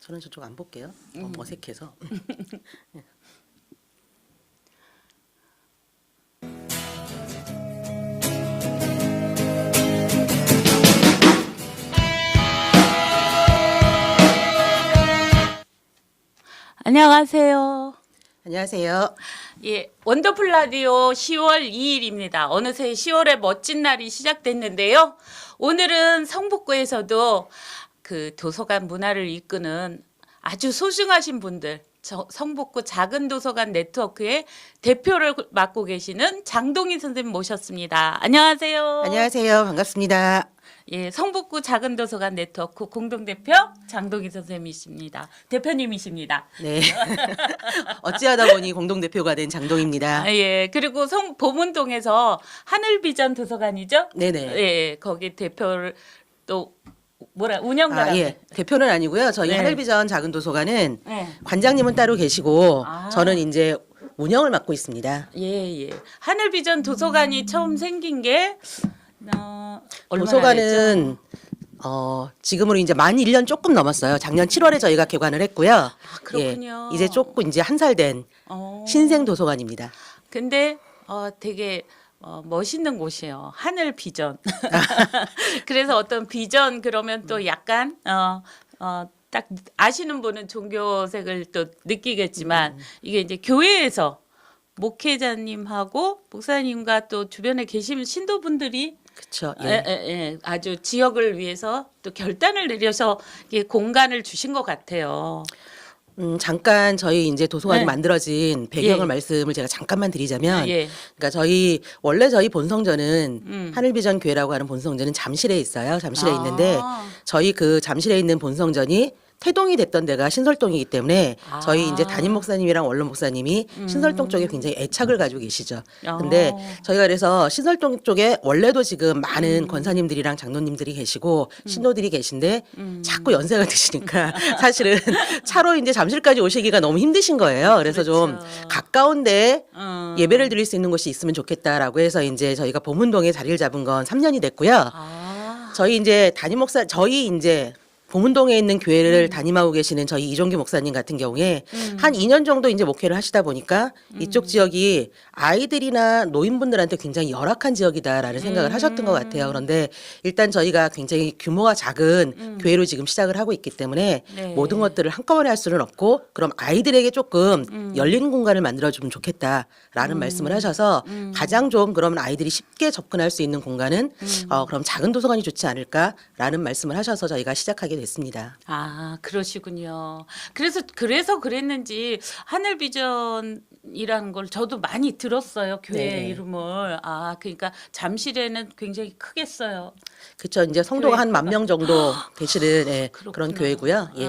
저는 저쪽 안 볼게요. 어색해서. 안녕하세요. 안녕하세요. 예, 원더풀 라디오 10월 2일입니다. 어느새 10월의 멋진 날이 시작됐는데요. 오늘은 성북구에서도 그 도서관 문화를 이끄는 아주 소중하신 분들, 성북구 작은 도서관 네트워크의 대표를 맡고 계시는 장동희 선생님 모셨습니다. 안녕하세요. 안녕하세요. 반갑습니다. 예, 성북구 작은 도서관 네트워크 공동대표 장동희 선생님이십니다. 대표님이십니다. 네. 어찌하다 보니 공동대표가 된 장동입니다. 아, 예. 그리고 보문동에서 하늘비전 도서관이죠? 네네. 예, 거기 대표를 또 운영가라. 예. 대표는 아니고요. 저희 네. 하늘비전 작은 도서관은 네. 관장님은 따로 계시고 아. 저는 이제 운영을 맡고 있습니다. 예, 예. 하늘비전 도서관이 처음 생긴 게 얼마나 도서관은 지금으로 이제 만 1년 조금 넘었어요. 작년 7월에 저희가 개관을 했고요. 그렇군요. 예, 이제 조금 이제 한 살 된 됐죠? 신생 도서관입니다. 근데 되게 멋있는 곳이에요. 하늘 비전. 그래서 어떤 비전 그러면 또 약간 딱 아시는 분은 종교색을 또 느끼겠지만 이게 이제 교회에서 목회자님하고 목사님과 또 주변에 계신 신도분들이 그렇죠. 아주 지역을 위해서 또 결단을 내려서 이게 공간을 주신 것 같아요. 잠깐 저희 이제 도서관이 네. 만들어진 배경을 예. 말씀을 제가 잠깐만 드리자면, 예. 그러니까 원래 저희 본성전은 하늘비전 교회라고 하는 본성전은 잠실에 있어요. 잠실에 아. 있는데 저희 그 잠실에 있는 본성전이 태동이 됐던 데가 신설동이기 때문에 저희 이제 담임 목사님이랑 원로 목사님이 신설동 쪽에 굉장히 애착을 가지고 계시죠. 근데 저희가 그래서 신설동 쪽에 원래도 지금 많은 권사님들이랑 장로님들이 계시고 신도들이 계신데 자꾸 연세가 드시니까 사실은 차로 이제 잠실까지 오시기가 너무 힘드신 거예요. 그래서 좀 그렇죠. 가까운데 예배를 드릴 수 있는 곳이 있으면 좋겠다라고 해서 이제 저희가 보문동에 자리를 잡은 건 3년이 됐고요. 저희 이제 저희 이제 보문동에 있는 교회를 담임하고 계시는 저희 이종규 목사님 같은 경우에 한 2년 정도 이제 목회를 하시다 보니까 이쪽 지역이 아이들이나 노인분들한테 굉장히 열악한 지역이다라는 생각을 하셨던 것 같아요. 그런데 일단 저희가 굉장히 규모가 작은 교회로 지금 시작을 하고 있기 때문에 네. 모든 것들을 한꺼번에 할 수는 없고 그럼 아이들에게 조금 열린 공간을 만들어주면 좋겠다라는 말씀을 하셔서 가장 좀 그러면 아이들이 쉽게 접근할 수 있는 공간은 그럼 작은 도서관이 좋지 않을까라는 말씀을 하셔서 저희가 시작하게 됐습니다. 아, 그러시군요. 그래서 그랬는지 하늘비전이라는 걸 저도 많이 들었어요. 교회 네. 이름을. 아, 그러니까 잠실에는 굉장히 크겠어요. 그렇죠. 이제 성도가 한 교회가. 10,000명 정도 되시는 그런 그렇구나. 교회고요. 예.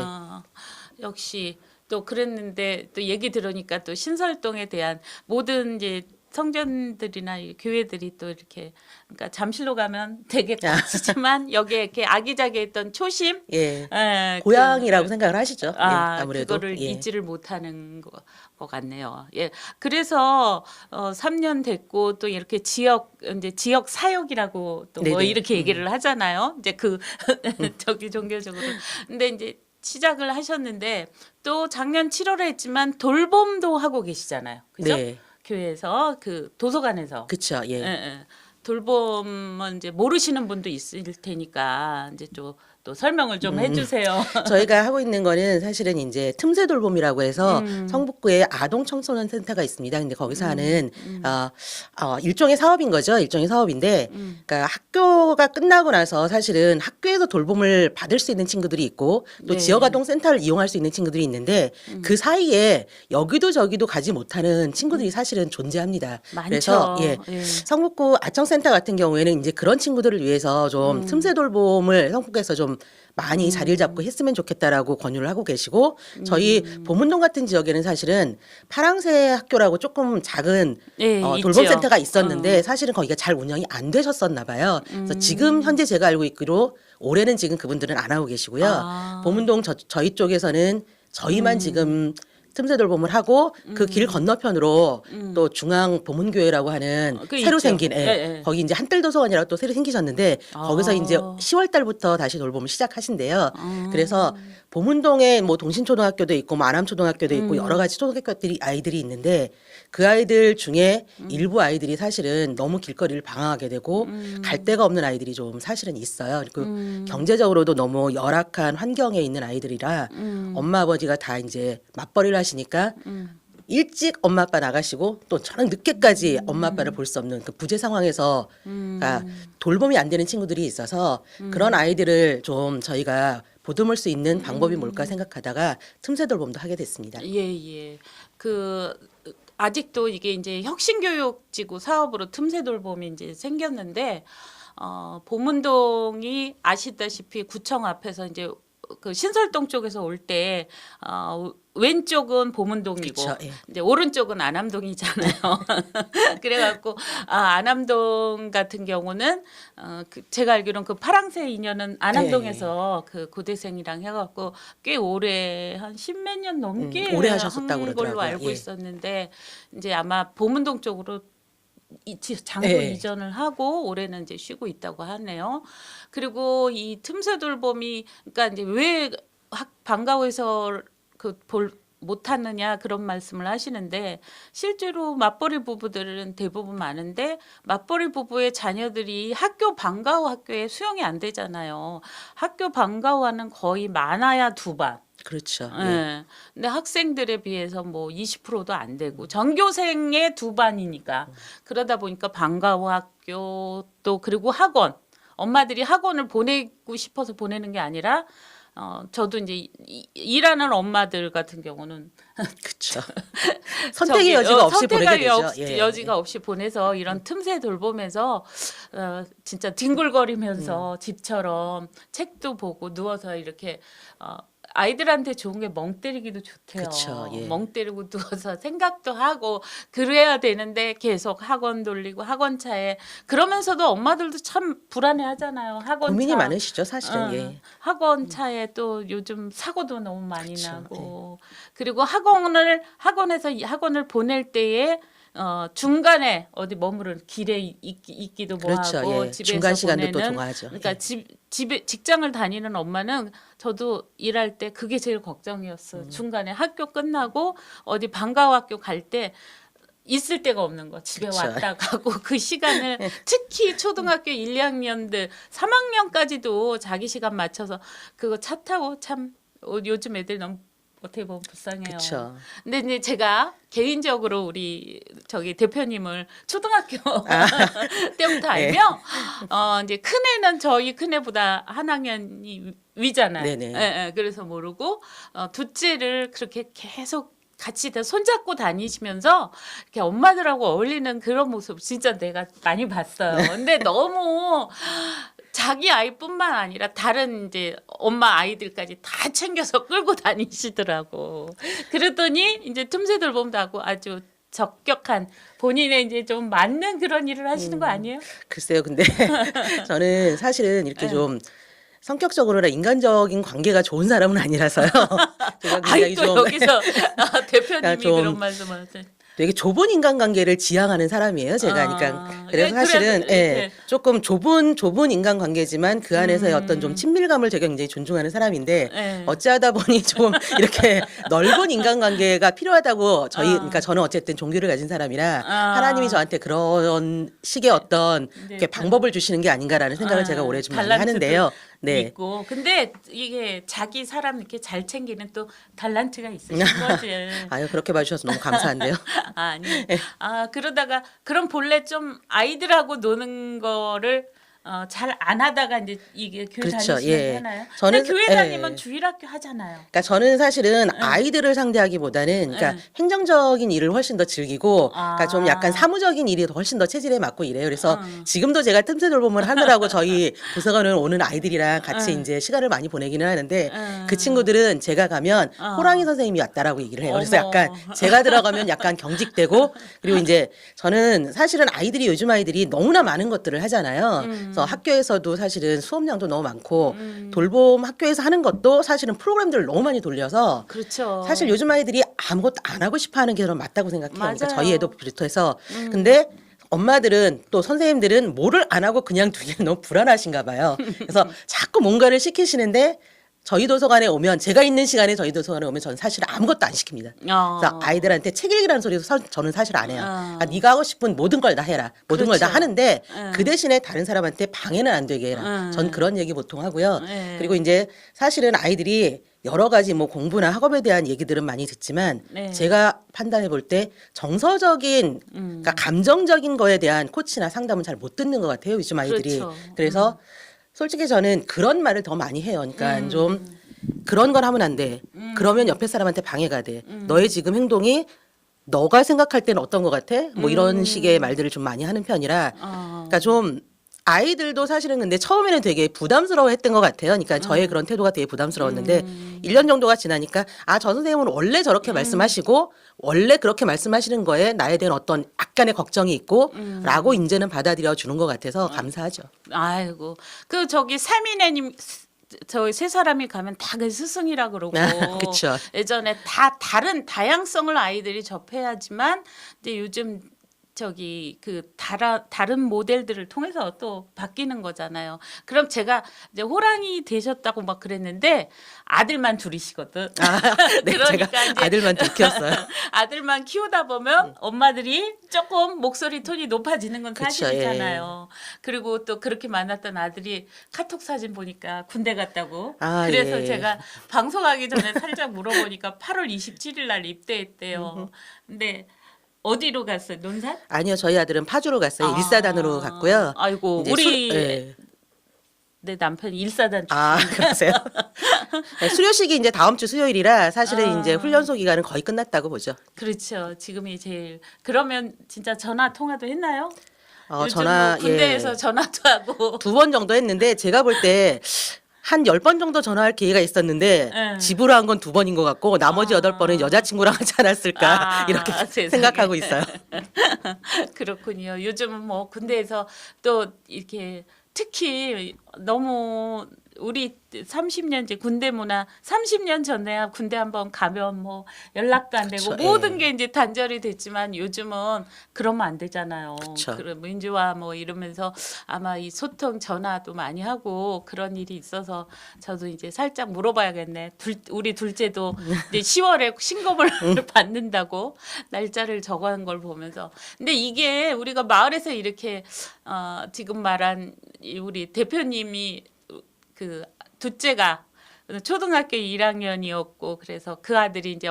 역시 또 그랬는데 또 얘기 들으니까 또 신설동에 대한 모든 이제 성전들이나 이 교회들이 또 이렇게 그러니까 잠실로 가면 되게 거치지만 여기에 이렇게 아기자기했던 초심, 예. 예, 고향이라고 생각을 하시죠. 예, 아, 아무래도. 그거를 예. 잊지를 못하는 것 같네요. 예. 그래서 3년 됐고 또 이렇게 이제 지역 사역이라고 또 뭐 네네. 이렇게 얘기를 하잖아요. 이제 저기 종교적으로. 근데 이제 시작을 하셨는데 또 작년 7월에 했지만 돌봄도 하고 계시잖아요. 그죠? 네. 교회에서 그 도서관에서. 그렇죠. 예. 예. 돌봄은 이제 모르시는 분도 있을 테니까 이제 또 설명을 좀 해주세요. 저희가 하고 있는 거는 사실은 이제 틈새 돌봄이라고 해서 성북구에 아동 청소년 센터가 있습니다. 근데 거기서 하는 일종의 사업인 거죠. 일종의 사업인데, 그러니까 학교가 끝나고 나서 사실은 학교에서 돌봄을 받을 수 있는 친구들이 있고 또 네. 지역 아동 센터를 이용할 수 있는 친구들이 있는데 그 사이에 여기도 저기도 가지 못하는 친구들이 사실은 존재합니다. 많죠. 그래서 예. 성북구 아청센터 같은 경우에는 이제 그런 친구들을 위해서 좀 틈새 돌봄을 성북구에서 좀 많이 자리를 잡고 했으면 좋겠다라고 권유를 하고 계시고 저희 보문동 같은 지역에는 사실은 파랑새 학교라고 조금 작은 예, 돌봄센터가 있죠. 있었는데 사실은 거기가 잘 운영이 안 되셨었나 봐요. 그래서 지금 현재 제가 알고 있기로 올해는 지금 그분들은 안 하고 계시고요. 아. 보문동 저희 쪽에서는 저희만 지금 틈새 돌봄을 하고 그 길 건너편으로 또 중앙 보문교회라고 하는 그 새로 있죠. 생긴 예. 거기 이제 한뜰 도서관이라고 또 새로 생기셨는데 거기서 이제 10월 달부터 다시 돌봄을 시작하신대요. 그래서 보문동에 뭐 동신초등학교도 있고 뭐 안암초등학교도 있고 여러 가지 초등학교들이 아이들이 있는데 그 아이들 중에 일부 아이들이 사실은 너무 길거리를 방황하게 되고 갈 데가 없는 아이들이 좀 사실은 있어요. 그 경제적으로도 너무 열악한 환경에 있는 아이들이라 엄마 아버지가 다 이제 맞벌이를 하시니까 일찍 엄마 아빠 나가시고 또 저녁 늦게까지 엄마 아빠를 볼 수 없는 그 부재 상황에서 그러니까 돌봄이 안 되는 친구들이 있어서 그런 아이들을 좀 저희가 보듬을 수 있는 방법이 뭘까 생각하다가 틈새 돌봄도 하게 됐습니다. 예. 그 아직도 이게 이제 혁신교육지구 사업으로 틈새 돌봄이 이제 생겼는데 보문동이 아시다시피 구청 앞에서 이제 그 신설동 쪽에서 올 때 왼쪽은 보문동이고 그쵸, 예. 이제 오른쪽은 안암동이잖아요. 그래갖고 안암동 같은 경우는 제가 알기로는 그 파랑새 인연은 안암동에서 그 고대생이랑 해갖고 꽤 오래 한 십몇 년 넘게 오래 하셨었다고 한 걸로 그러더라고요. 알고 예. 있었는데 이제 아마 보문동 쪽으로 장소 예. 이전을 하고 올해는 이제 쉬고 있다고 하네요. 그리고 이 틈새 돌봄이 그러니까 이제 왜 방과후에서 못하느냐 그런 말씀을 하시는데 실제로 맞벌이 부부들은 대부분 많은데 맞벌이 부부의 자녀들이 학교 방과후 학교에 수용이 안 되잖아요. 학교 방과후는 거의 많아야 2반. 그렇죠. 예. 예. 근데 학생들에 비해서 뭐 20%도 안 되고 전교생의 2반이니까 그러다 보니까 방과후 학교 또 그리고 학원 엄마들이 학원을 보내고 싶어서 보내는 게 아니라 저도 이제 일하는 엄마들 같은 경우는 그렇죠. 선택의 여지가 없이 보내게 되죠. 예. 여지가 없이 보내서 이런 틈새 돌보면서 진짜 뒹굴거리면서 집처럼 책도 보고 누워서 이렇게 아이들한테 좋은 게 멍 때리기도 좋대요. 그쵸, 예. 멍 때리고 누워서 생각도 하고 그래야 되는데 계속 학원 돌리고 학원차에 그러면서도 엄마들도 참 불안해하잖아요. 학원차 고민이 많으시죠, 사실은. 예. 학원차에 또 요즘 사고도 너무 많이 그쵸, 나고 그리고 학원을 보낼 때에 중간에 어디 머무른 길에 있기도 그렇죠. 뭐하고 예. 집에서 중간 시간도 또 보내는 중요하죠. 그러니까 예. 집에 직장을 다니는 엄마는 저도 일할 때 그게 제일 걱정이었어요. 중간에 학교 끝나고 어디 방과후 학교 갈 때 있을 데가 없는 거. 집에 그쵸. 왔다 가고 그 시간을 특히 초등학교 1, 2학년들 3학년까지도 자기 시간 맞춰서 그거 차 타고 참 요즘 애들 너무 어떻게 보면 불쌍해요. 그렇죠. 근데 이제 제가 개인적으로 우리 저기 대표님을 초등학교 때부터 알며 이제 큰애는 저희 큰애보다 한 학년이 위잖아요. 네네. 예, 그래서 모르고 둘째를 그렇게 계속 같이 다 손잡고 다니시면서 이렇게 엄마들하고 어울리는 그런 모습 진짜 내가 많이 봤어요. 근데 너무 자기 아이뿐만 아니라 다른 이제 엄마 아이들까지 다 챙겨서 끌고 다니시더라고. 그러더니 이제 틈새 돌봄도 하고 아주 적격한 본인의 이제 좀 맞는 그런 일을 하시는 거 아니에요? 글쎄요, 근데 저는 사실은 이렇게 좀 성격적으로나 인간적인 관계가 좋은 사람은 아니라서요. 제가 굉장히 아이 또 좀 여기서 대표님이 좀 그런 말씀을 하세요. 되게 좁은 인간관계를 지향하는 사람이에요. 제가 그러니까 그래서 네, 사실은 그래도 이렇게. 조금 좁은 인간관계지만 그 안에서의 어떤 좀 친밀감을 제가 굉장히 존중하는 사람인데 네. 어찌하다 보니 좀 이렇게 넓은 인간관계가 필요하다고 그러니까 저는 어쨌든 종교를 가진 사람이라 하나님이 저한테 그런 식의 어떤 이렇게 방법을 주시는 게 아닌가라는 생각을 제가 오래 좀 많이 하는데요. 네. 있고 근데 이게 자기 사람 이렇게 잘 챙기는 또 달란트가 있으신 거지. 아유 그렇게 봐주셔서 너무 감사한데요. 아니. 그러다가 그럼 본래 좀 아이들하고 노는 거를 잘 안 하다가 이제 이게 교회 그렇죠. 다니시면 예. 되나요? 저는 근데 교회 예. 다니면 주일학교 하잖아요. 그러니까 저는 사실은 아이들을 상대하기보다는 그러니까 행정적인 일을 훨씬 더 즐기고 그러니까 좀 약간 사무적인 일이 훨씬 더 체질에 맞고 이래요. 그래서 지금도 제가 틈새 돌봄을 하느라고 저희 도서관을 오는 아이들이랑 같이 이제 시간을 많이 보내기는 하는데 그 친구들은 제가 가면 호랑이 선생님이 왔다라고 얘기를 해요. 그래서 어머. 약간 제가 들어가면 약간 경직되고 그리고 이제 저는 사실은 아이들이 요즘 아이들이 너무나 많은 것들을 하잖아요. 그래서 학교에서도 사실은 수업량도 너무 많고 돌봄 학교에서 하는 것도 사실은 프로그램들을 너무 많이 돌려서 그렇죠. 사실 요즘 아이들이 아무것도 안 하고 싶어 하는 게 저는 맞다고 생각해요. 그러니까 맞아요. 저희 애도 비롯해서. 근데 엄마들은 또 선생님들은 뭐를 안 하고 그냥 두기는 너무 불안하신가 봐요. 그래서 자꾸 뭔가를 시키시는데 저희 도서관에 오면 제가 있는 시간에 저희 도서관에 오면 저는 사실 아무것도 안 시킵니다. 그래서 아이들한테 책 읽으라는 소리도 저는 사실 안 해요. 아, 네가 하고 싶은 모든 걸 다 해라. 모든 걸 다 그렇죠. 하는데 그 대신에 다른 사람한테 방해는 안 되게 해라. 전 그런 얘기 보통 하고요. 그리고 이제 사실은 아이들이 여러 가지 뭐 공부나 학업에 대한 얘기들은 많이 듣지만 네. 제가 판단해 볼 때 정서적인 그러니까 감정적인 거에 대한 코치나 상담은 잘 못 듣는 것 같아요. 요즘 아이들이. 그렇죠. 그래서 솔직히 저는 그런 말을 더 많이 해요. 그러니까 좀 그런 걸 하면 안 돼. 그러면 옆에 사람한테 방해가 돼. 너의 지금 행동이 너가 생각할 때는 어떤 것 같아? 뭐 이런 식의 말들을 좀 많이 하는 편이라 그러니까 좀 아이들도 사실은 근데 처음에는 되게 부담스러워했던 것 같아요. 그러니까 저의 그런 태도가 되게 부담스러웠는데 1년 정도가 지나니까 아, 저 선생님은 원래 저렇게 말씀하시고 원래 그렇게 말씀하시는 거에 나에 대한 어떤 약간의 걱정이 있고 라고 이제는 받아들여 주는 것 같아서 감사하죠. 아이고 그 저기 세미네님 저희 세 사람이 가면 다 그 스승이라 그러고 그쵸. 예전에 다 다른 다양성을 아이들이 접해야지만 이제 요즘 저기 그 다른 모델들을 통해서 또 바뀌는 거잖아요. 그럼 제가 이제 호랑이 되셨다고 막 그랬는데 아들만 둘이시거든. 아, 네, 그러니까 제가 이제 아들만 들켰어요. 아들만 키우다 보면 엄마들이 조금 목소리 톤이 높아지는 건 그쵸, 사실이잖아요. 그리고 또 그렇게 만났던 아들이 카톡 사진 보니까 군대 갔다고. 아, 그래서 예. 제가 방송하기 전에 살짝 물어보니까 8월 27일 날 입대했대요. 근데 어디로 갔어요? 논산? 아니요, 저희 아들은 파주로 갔어요. 일사단으로 갔고요. 아이고 이제 우리 예. 내 남편이 일사단 아, 그러세요? 네, 수료식이 이제 다음 주 수요일이라 사실은 이제 훈련소 기간은 거의 끝났다고 보죠. 그렇죠. 지금이 제일 그러면 진짜 전화 통화도 했나요? 요즘 전화 뭐 군대에서 예. 전화도 하고 2번 정도 했는데 제가 볼 때 한 10번 정도 전화할 기회가 있었는데 예. 집으로 한 건 2번인 것 같고 나머지 8번은 여자친구랑 하지 않았을까 아, 이렇게 세상에. 생각하고 있어요. 그렇군요. 요즘은 뭐 군대에서 또 이렇게 특히 너무 우리 30년 이제 군대 문화 30년 전에야 군대 한번 가면 뭐 연락도 안 되고 그쵸, 모든 예. 게 이제 단절이 됐지만 요즘은 그러면 안 되잖아요. 그쵸. 그런 민주화 뭐 이러면서 아마 이 소통 전화도 많이 하고 그런 일이 있어서 저도 이제 살짝 물어봐야겠네. 우리 둘째도 이제 10월에 신검을 받는다고 날짜를 적어한 걸 보면서 근데 이게 우리가 마을에서 이렇게 지금 말한 우리 대표님이 그 둘째가 초등학교 1학년이었고 그래서 그 아들이 이제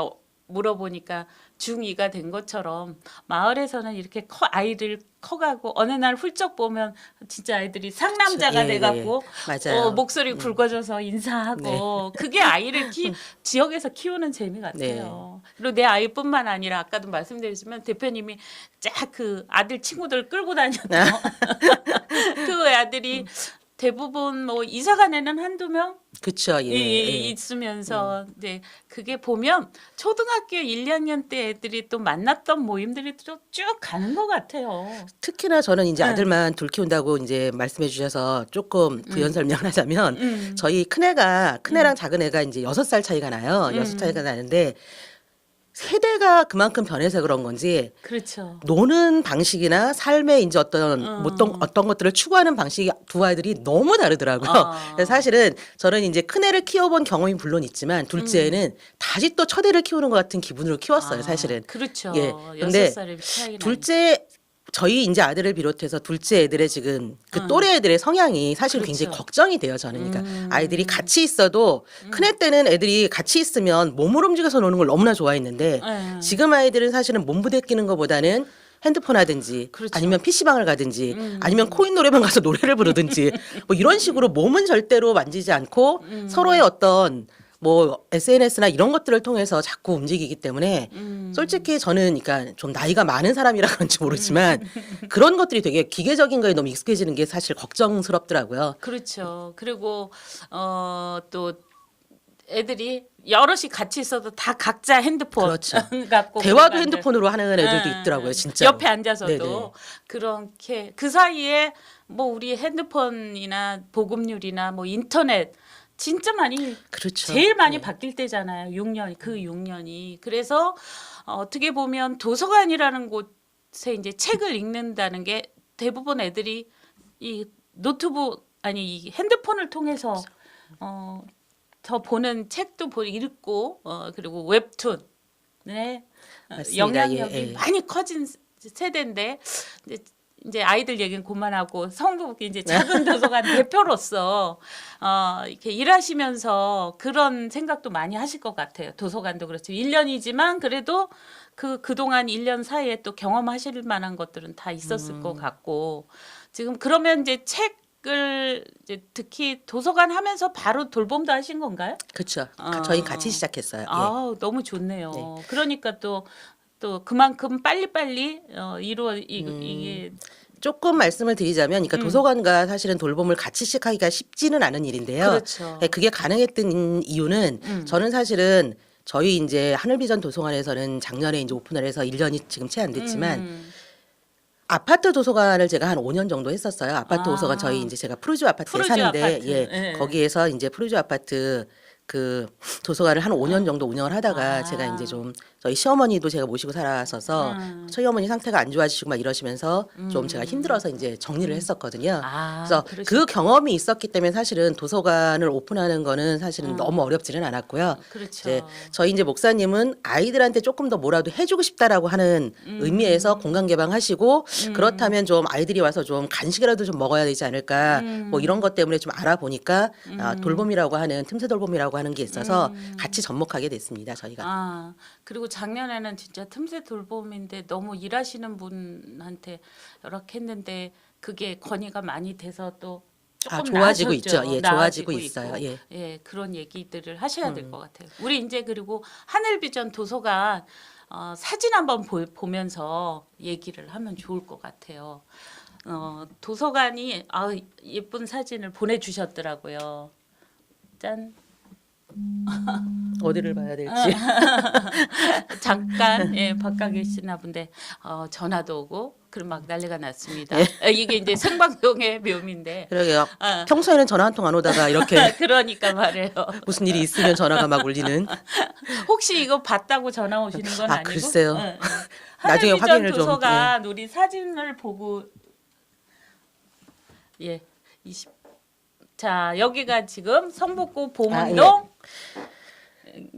물어보니까 중2가 된 것처럼 마을에서는 이렇게 아이를 커가고 어느 날 훌쩍 보면 진짜 아이들이 상남자가 예, 돼갖고 예. 맞아요. 목소리 굵어져서 인사하고 그게 아이를 지역에서 키우는 재미 같아요. 그리고 내 아이뿐만 아니라 아까도 말씀드렸지만 대표님이 쫙 그 아들 친구들 끌고 다녔던 그 아들이 대부분 뭐 이사간 애는 한두 명 그쵸. 예. 예. 있으면서 네 그게 보면 초등학교 1, 2학년 때 애들이 또 만났던 모임들이 쭉 가는 것 같아요. 특히나 저는 이제 아들만 둘 키운다고 이제 말씀해 주셔서 조금 부연 설명을 하자면 저희 큰애랑 작은 애가 이제 6살 차이가 나요. 6살 차이가 나는데 세대가 그만큼 변해서 그런 건지 그렇죠. 노는 방식이나 삶의 이제 어떤 것들을 추구하는 방식이 두 아이들이 너무 다르더라고요. 그래서 사실은 저는 이제 큰애를 키워본 경험이 물론 있지만 둘째는 다시 또 첫애를 키우는 것 같은 기분으로 키웠어요, 사실은. 그렇죠. 예. 근데 6살의 차이가 둘째 저희 이제 아들을 비롯해서 둘째 애들의 지금 그 또래 애들의 성향이 사실 그렇죠. 굉장히 걱정이 돼요, 저는. 그러니까 아이들이 같이 있어도 큰애 때는 애들이 같이 있으면 몸을 움직여서 노는 걸 너무나 좋아했는데 지금 아이들은 사실은 몸 부대끼는 것보다는 핸드폰 하든지 그렇죠. 아니면 PC방을 가든지 아니면 코인 노래방 가서 노래를 부르든지 뭐 이런 식으로 몸은 절대로 만지지 않고 서로의 어떤 뭐 SNS나 이런 것들을 통해서 자꾸 움직이기 때문에 솔직히 저는 그러니까 좀 나이가 많은 사람이라 그런지 모르지만 그런 것들이 되게 기계적인 거에 너무 익숙해지는 게 사실 걱정스럽더라고요. 그렇죠. 그리고 또 애들이 여럿이 같이 있어도 다 각자 핸드폰 그렇죠. 갖고 대화도 그러면 핸드폰으로 하는 애들도 있더라고요, 진짜. 옆에 앉아서도 네네. 그렇게 그 사이에 뭐 우리 핸드폰이나 보급률이나 뭐 인터넷 진짜 많이 그렇죠. 제일 많이 네. 바뀔 때잖아요. 6년 그 6년이 그래서 어떻게 보면 도서관이라는 곳에 이제 책을 읽는다는 게 대부분 애들이 이 노트북 아니 이 핸드폰을 통해서 저 보는 책도 읽고 그리고 웹툰 네 맞습니다. 영향력이 예, 예. 많이 커진 세대인데 이제 아이들 얘기는 그만하고 성북 이제 작은 도서관 대표로서 이렇게 일하시면서 그런 생각도 많이 하실 것 같아요. 도서관도 그렇죠. 1년이지만 그래도 그동안 1년 사이에 또 경험하실 만한 것들은 다 있었을 것 같고 지금 그러면 이제 책을 이제 특히 도서관 하면서 바로 돌봄도 하신 건가요? 그렇죠. 저희 같이 시작했어요. 예. 아, 너무 좋네요. 네. 그러니까 또 그만큼 빨리빨리 이게 조금 말씀을 드리자면, 그러니까 도서관과 사실은 돌봄을 같이 시작하기가 쉽지는 않은 일인데요. 그렇죠. 네, 그게 가능했던 이유는 저는 사실은 저희 이제 하늘비전 도서관에서는 작년에 이제 오픈을 해서 1년이 지금 채 안 됐지만 아파트 도서관을 제가 한 5년 정도 했었어요. 아파트 도서관 저희 이제 제가 푸르주 아파트에 푸르주 사는데 아파트. 예, 예. 거기에서 이제 푸르주 아파트 그 도서관을 한 5년 정도 운영을 하다가 아. 제가 이제 좀 저희 시어머니도 제가 모시고 살아서서 시어머니 상태가 안 좋아지시고 막 이러시면서 좀 제가 힘들어서 이제 정리를 했었거든요. 아, 그래서 그러셨- 그 경험이 있었기 때문에 사실은 도서관을 오픈하는 거는 사실은 너무 어렵지는 않았고요. 그렇죠. 이제 저희 이제 목사님은 아이들한테 조금 더 뭐라도 해주고 싶다라고 하는 의미에서 공간 개방하시고 그렇다면 좀 아이들이 와서 좀 간식이라도 좀 먹어야 되지 않을까 뭐 이런 것 때문에 좀 알아보니까 돌봄이라고 하는 틈새 돌봄이라고 하는 게 있어서 같이 접목하게 됐습니다. 저희가. 아, 그리고 작년에는 진짜 틈새 돌봄인데 너무 일하시는 분한테 열악했는데 그게 건의가 많이 돼서 또 조금 좋아지고 나아졌죠. 있죠. 예, 좋아지고 있어요. 있고. 예. 그런 얘기들을 하셔야 될 것 같아요. 우리 이제 그리고 하늘비전 도서관 사진 한번 보면서 얘기를 하면 좋을 것 같아요. 도서관이 예쁜 사진을 보내주셨더라고요. 짠. 어디를 봐야 될지. 잠깐 바깥 계시나 본데 전화도 오고 그럼 막 난리가 났습니다. 이게 이제 생방송의 묘미인데. 그러게요. 평소에는 전화 한 통 안 오다가 이렇게 그러니까 말해요. 무슨 일이 있으면 전화가 막 울리는. 혹시 이거 봤다고 전화 오시는 건 아니고? 글쎄요. 응, 응. 나중에 하늘비전 확인을 좀, 도서관 우리 사진을 보고 20. 자, 여기가 지금 성북구 보문동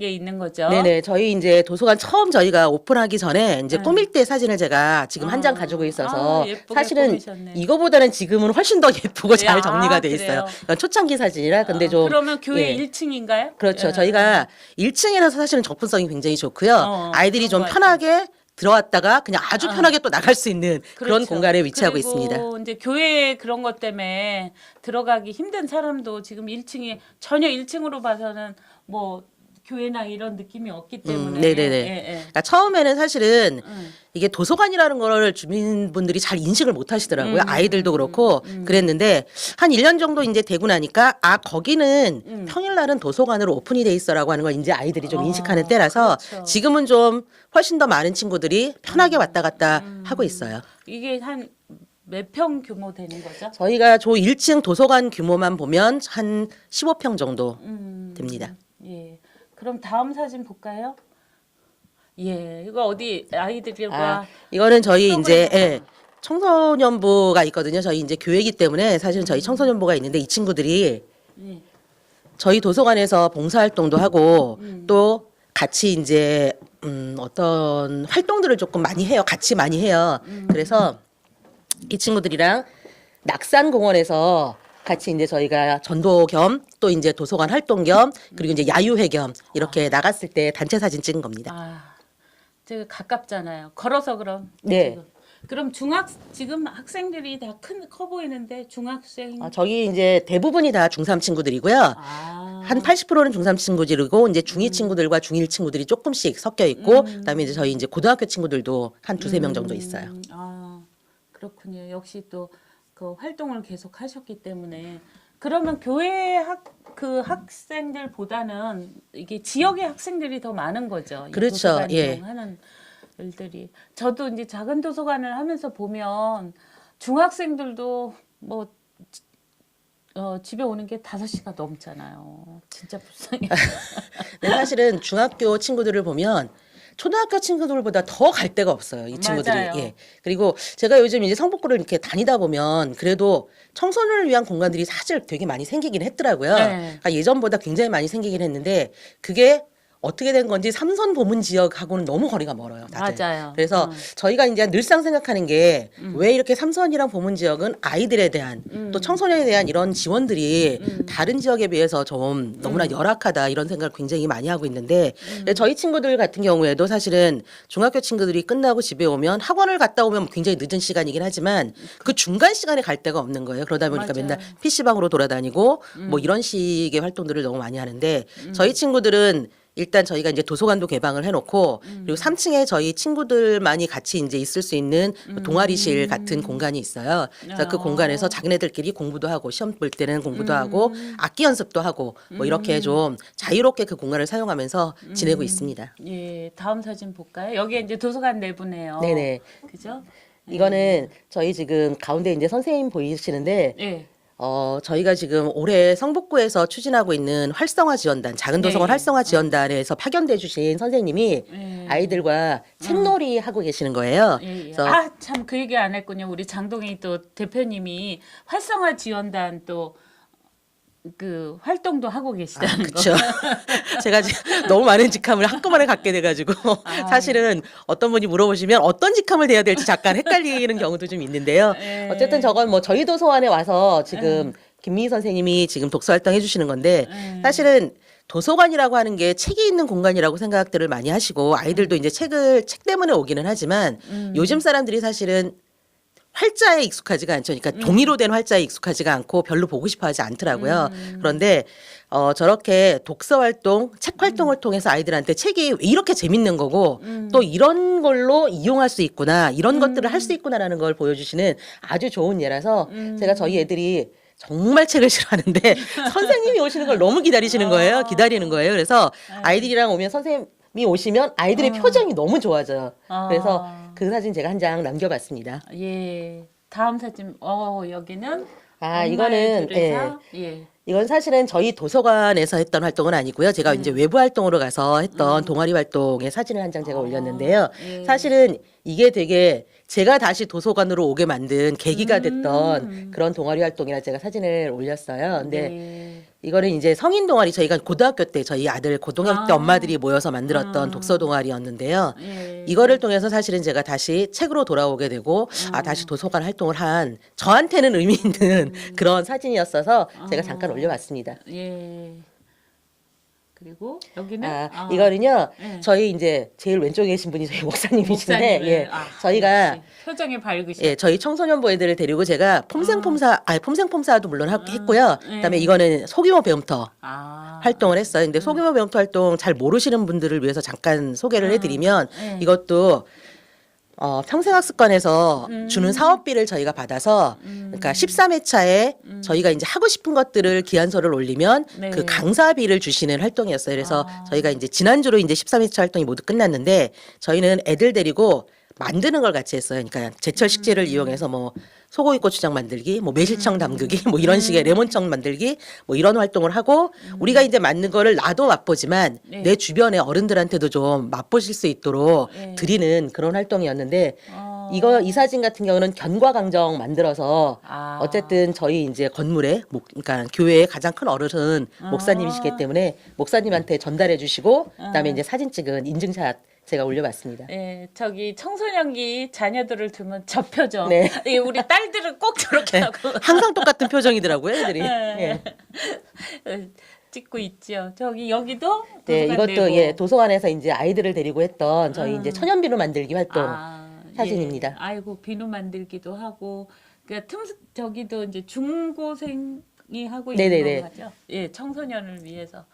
에 있는 거죠. 네네. 저희 이제 도서관 처음 저희가 오픈하기 전에 이제 꾸밀 때 사진을 제가 지금 한 장 가지고 있어서 예쁘게 사실은 꾸미셨네. 이거보다는 지금은 훨씬 더 예쁘고 잘 정리가 돼 그래요? 있어요. 이건 초창기 사진이라 근데 좀 그러면 교회 예. 1층인가요? 그렇죠. 저희가 1층이라서 사실은 접근성이 굉장히 좋고요. 아이들이 좀 그런 것 편하게 들어왔다가 그냥 아주 편하게 또 나갈 수 있는 그런 그렇죠. 공간에 위치하고 그리고 있습니다. 이제 교회 그런 것 때문에 들어가기 힘든 사람도 지금 1층이 전혀 1층으로 봐서는 뭐 교회나 이런 느낌이 없기 때문에. 네네네. 예. 그러니까 처음에는 사실은 이게 도서관이라는 거를 주민분들이 잘 인식을 못 하시더라고요. 아이들도 그렇고 그랬는데 한 1년 정도 이제 되고 나니까 거기는 평일날은 도서관으로 오픈이 돼 있어라고 하는 걸 이제 아이들이 좀 인식하는 때라서 그렇죠. 지금은 좀 훨씬 더 많은 친구들이 편하게 왔다 갔다 하고 있어요. 이게 한 몇 평 규모 되는 거죠? 저희가 조 1층 도서관 규모만 보면 한 15평 정도 됩니다. 예. 그럼 다음 사진 볼까요? 예. 이거 어디 아이들과 이거는 저희 프로그램 이제 하나. 청소년부가 있거든요. 저희 이제 교회이기 때문에 사실은 저희 청소년부가 있는데 이 친구들이 예. 저희 도서관에서 봉사활동도 하고 또 같이 이제 어떤 활동들을 조금 많이 해요. 같이 많이 해요. 그래서 이 친구들이랑 낙산공원에서 같이 이제 저희가 전도 겸 또 이제 도서관 활동 겸 그리고 이제 야유회 겸 이렇게 나갔을 때 단체 사진 찍은 겁니다. 제가 가깝잖아요. 걸어서 그럼. 네. 지금. 그럼 지금 학생들이 다 커 보이는데 중학생. 저기 이제 대부분이 다 중3 친구들이고요. 한 80%는 중3 친구들이고 이제 중2 친구들과 중1 친구들이 조금씩 섞여 있고 그다음에 이제 저희 이제 고등학교 친구들도 한 두세 명 정도 있어요. 그렇군요. 역시 또 그 활동을 계속 하셨기 때문에 그러면 교회 학생들보다는 이게 지역의 학생들이 더 많은 거죠. 이 그렇죠. 도서관 예. 이용하는 일들이. 저도 이제 작은 도서관을 하면서 보면 중학생들도 뭐 집에 오는 게 5시가 넘잖아요. 진짜 불쌍해요. 근데 사실은 중학교 친구들을 보면 초등학교 친구들보다 더 갈 데가 없어요. 이 친구들이. 맞아요. 예. 그리고 제가 요즘 이제 성북구를 이렇게 다니다 보면 그래도 청소년을 위한 공간들이 사실 되게 많이 생기긴 했더라고요. 네. 그러니까 예전보다 굉장히 많이 생기긴 했는데 그게 어떻게 된 건지 삼선 보문 지역하고는 너무 거리가 멀어요. 다들. 맞아요. 그래서 저희가 이제 늘상 생각하는 게 왜 이렇게 삼선이랑 보문 지역은 아이들에 대한 또 청소년에 대한 이런 지원들이 다른 지역에 비해서 좀 너무나 열악하다 이런 생각을 굉장히 많이 하고 있는데 저희 친구들 같은 경우에도 사실은 중학교 친구들이 끝나고 집에 오면 학원을 갔다 오면 굉장히 늦은 시간이긴 하지만 그 중간 시간에 갈 데가 없는 거예요. 그러다 보니까 맞아요. 맨날 PC방으로 돌아다니고 뭐 이런 식의 활동들을 너무 많이 하는데 저희 친구들은 일단 저희가 이제 도서관도 개방을 해놓고 그리고 3층에 저희 친구들만이 같이 이제 있을 수 있는 동아리실 같은 공간이 있어요. 그래서 그 공간에서 자기네들끼리 공부도 하고 시험 볼 때는 공부도 하고 악기 연습도 하고 뭐 이렇게 좀 자유롭게 그 공간을 사용하면서 지내고 있습니다. 예, 다음 사진 볼까요? 여기 이제 도서관 내부네요. 네네. 그죠? 이거는 저희 지금 가운데 이제 선생님 보이시는데 예. 저희가 지금 올해 성북구에서 추진하고 있는 활성화 지원단, 작은 도서관 네. 활성화 지원단에서 파견돼 주신 선생님이 네. 아이들과 책놀이 하고 계시는 거예요. 예, 예. 그래서 아, 참 그 얘기 안 했군요. 우리 장동희 또 대표님이 활성화 지원단 또 그 활동도 하고 계시다는 거. 그렇죠. 제가 지금 너무 많은 직함을 한꺼번에 갖게 돼가지고 사실은 어떤 분이 물어보시면 어떤 직함을 대야 될지 잠깐 헷갈리는 경우도 좀 있는데요. 예. 어쨌든 저건 뭐 저희 도서관에 와서 지금 김미희 선생님이 지금 독서 활동 해주시는 건데 사실은 도서관이라고 하는 게 책이 있는 공간이라고 생각들을 많이 하시고 아이들도 이제 책 때문에 오기는 하지만 요즘 사람들이 사실은 활자에 익숙하지가 않죠. 그러니까 종이로 된 활자에 익숙하지가 않고 별로 보고 싶어하지 않더라고요. 그런데 저렇게 독서 활동, 책 활동을 통해서 아이들한테 책이 왜 이렇게 재밌는 거고 또 이런 걸로 이용할 수 있구나, 이런 것들을 할 수 있구나라는 걸 보여주시는 아주 좋은 예라서 제가 저희 애들이 정말 책을 싫어하는데 선생님이 오시는 걸 너무 기다리시는 거예요. 기다리는 거예요. 그래서 아이들이랑 오면 선생님이 오시면 아이들의 표정이 너무 좋아져요. 그래서 그 사진 제가 한 장 남겨봤습니다. 예. 다음 사진. 여기는 이거는 들에서, 예. 이건 사실은 저희 도서관에서 했던 활동은 아니고요. 제가 이제 외부 활동으로 가서 했던 동아리 활동의 사진을 한 장 제가 올렸는데요. 예. 사실은 이게 되게 제가 다시 도서관으로 오게 만든 계기가 됐던 그런 동아리 활동이라 제가 사진을 올렸어요. 근데 네. 이거는 이제 성인 동아리 저희가 고등학교 때 저희 아들 고등학교 때 엄마들이 모여서 만들었던 독서 동아리였는데요. 예. 이거를 통해서 사실은 제가 다시 책으로 돌아오게 되고 다시 도서관 활동을 한 저한테는 의미 있는 그런 사진이었어서 제가 잠깐 올려봤습니다. 예. 그리고 여기는 이거는요. 네. 저희 이제 제일 왼쪽에 계신 분이 저희 목사님이신데 목사님을, 예. 저희가 역시 표정이 밝으시죠. 예, 저희 청소년부 애들을 데리고 제가 폼생폼사도 물론 했고요. 그다음에 이거는 소규모 배움터 활동을 했어요. 근데 소규모 배움터 활동 잘 모르시는 분들을 위해서 잠깐 소개를 해드리면 이것도 평생학습관에서 주는 사업비를 저희가 받아서 그러니까 13회차에 저희가 이제 하고 싶은 것들을 기한서를 올리면 네. 그 강사비를 주시는 활동이었어요. 그래서 저희가 이제 지난주로 이제 13회차 활동이 모두 끝났는데 저희는 애들 데리고 만드는 걸 같이 했어요. 그러니까 제철 식재를 이용해서 뭐 소고기 고추장 만들기, 뭐 매실청 담그기, 뭐 이런 식의 레몬청 만들기, 뭐 이런 활동을 하고 우리가 이제 만든 거를 나도 맛보지만 내 주변의 어른들한테도 좀 맛보실 수 있도록 드리는 그런 활동이었는데 이 사진 같은 경우는 견과강정 만들어서 어쨌든 저희 이제 건물에 그러니까 교회의 가장 큰 어른은 목사님이시기 때문에 목사님한테 전달해 주시고 그다음에 이제 사진 찍은 인증샷 제가 올려봤습니다. 예, 저기 청소년기 자녀들을 두면 저 표정. 네. 예, 우리 딸들은 꼭 저렇게 하고 항상 똑같은 표정이더라고요, 애들이. 예. 찍고 있죠. 저기 여기도 네, 도서관 이것도 내고. 예 도서관에서 이제 아이들을 데리고 했던 저희 이제 천연비누 만들기 활동 사진입니다. 예. 아이고 비누 만들기도 하고 그러니까 저기도 이제 중고생이 하고 네네네. 있는 거죠. 예, 청소년을 위해서.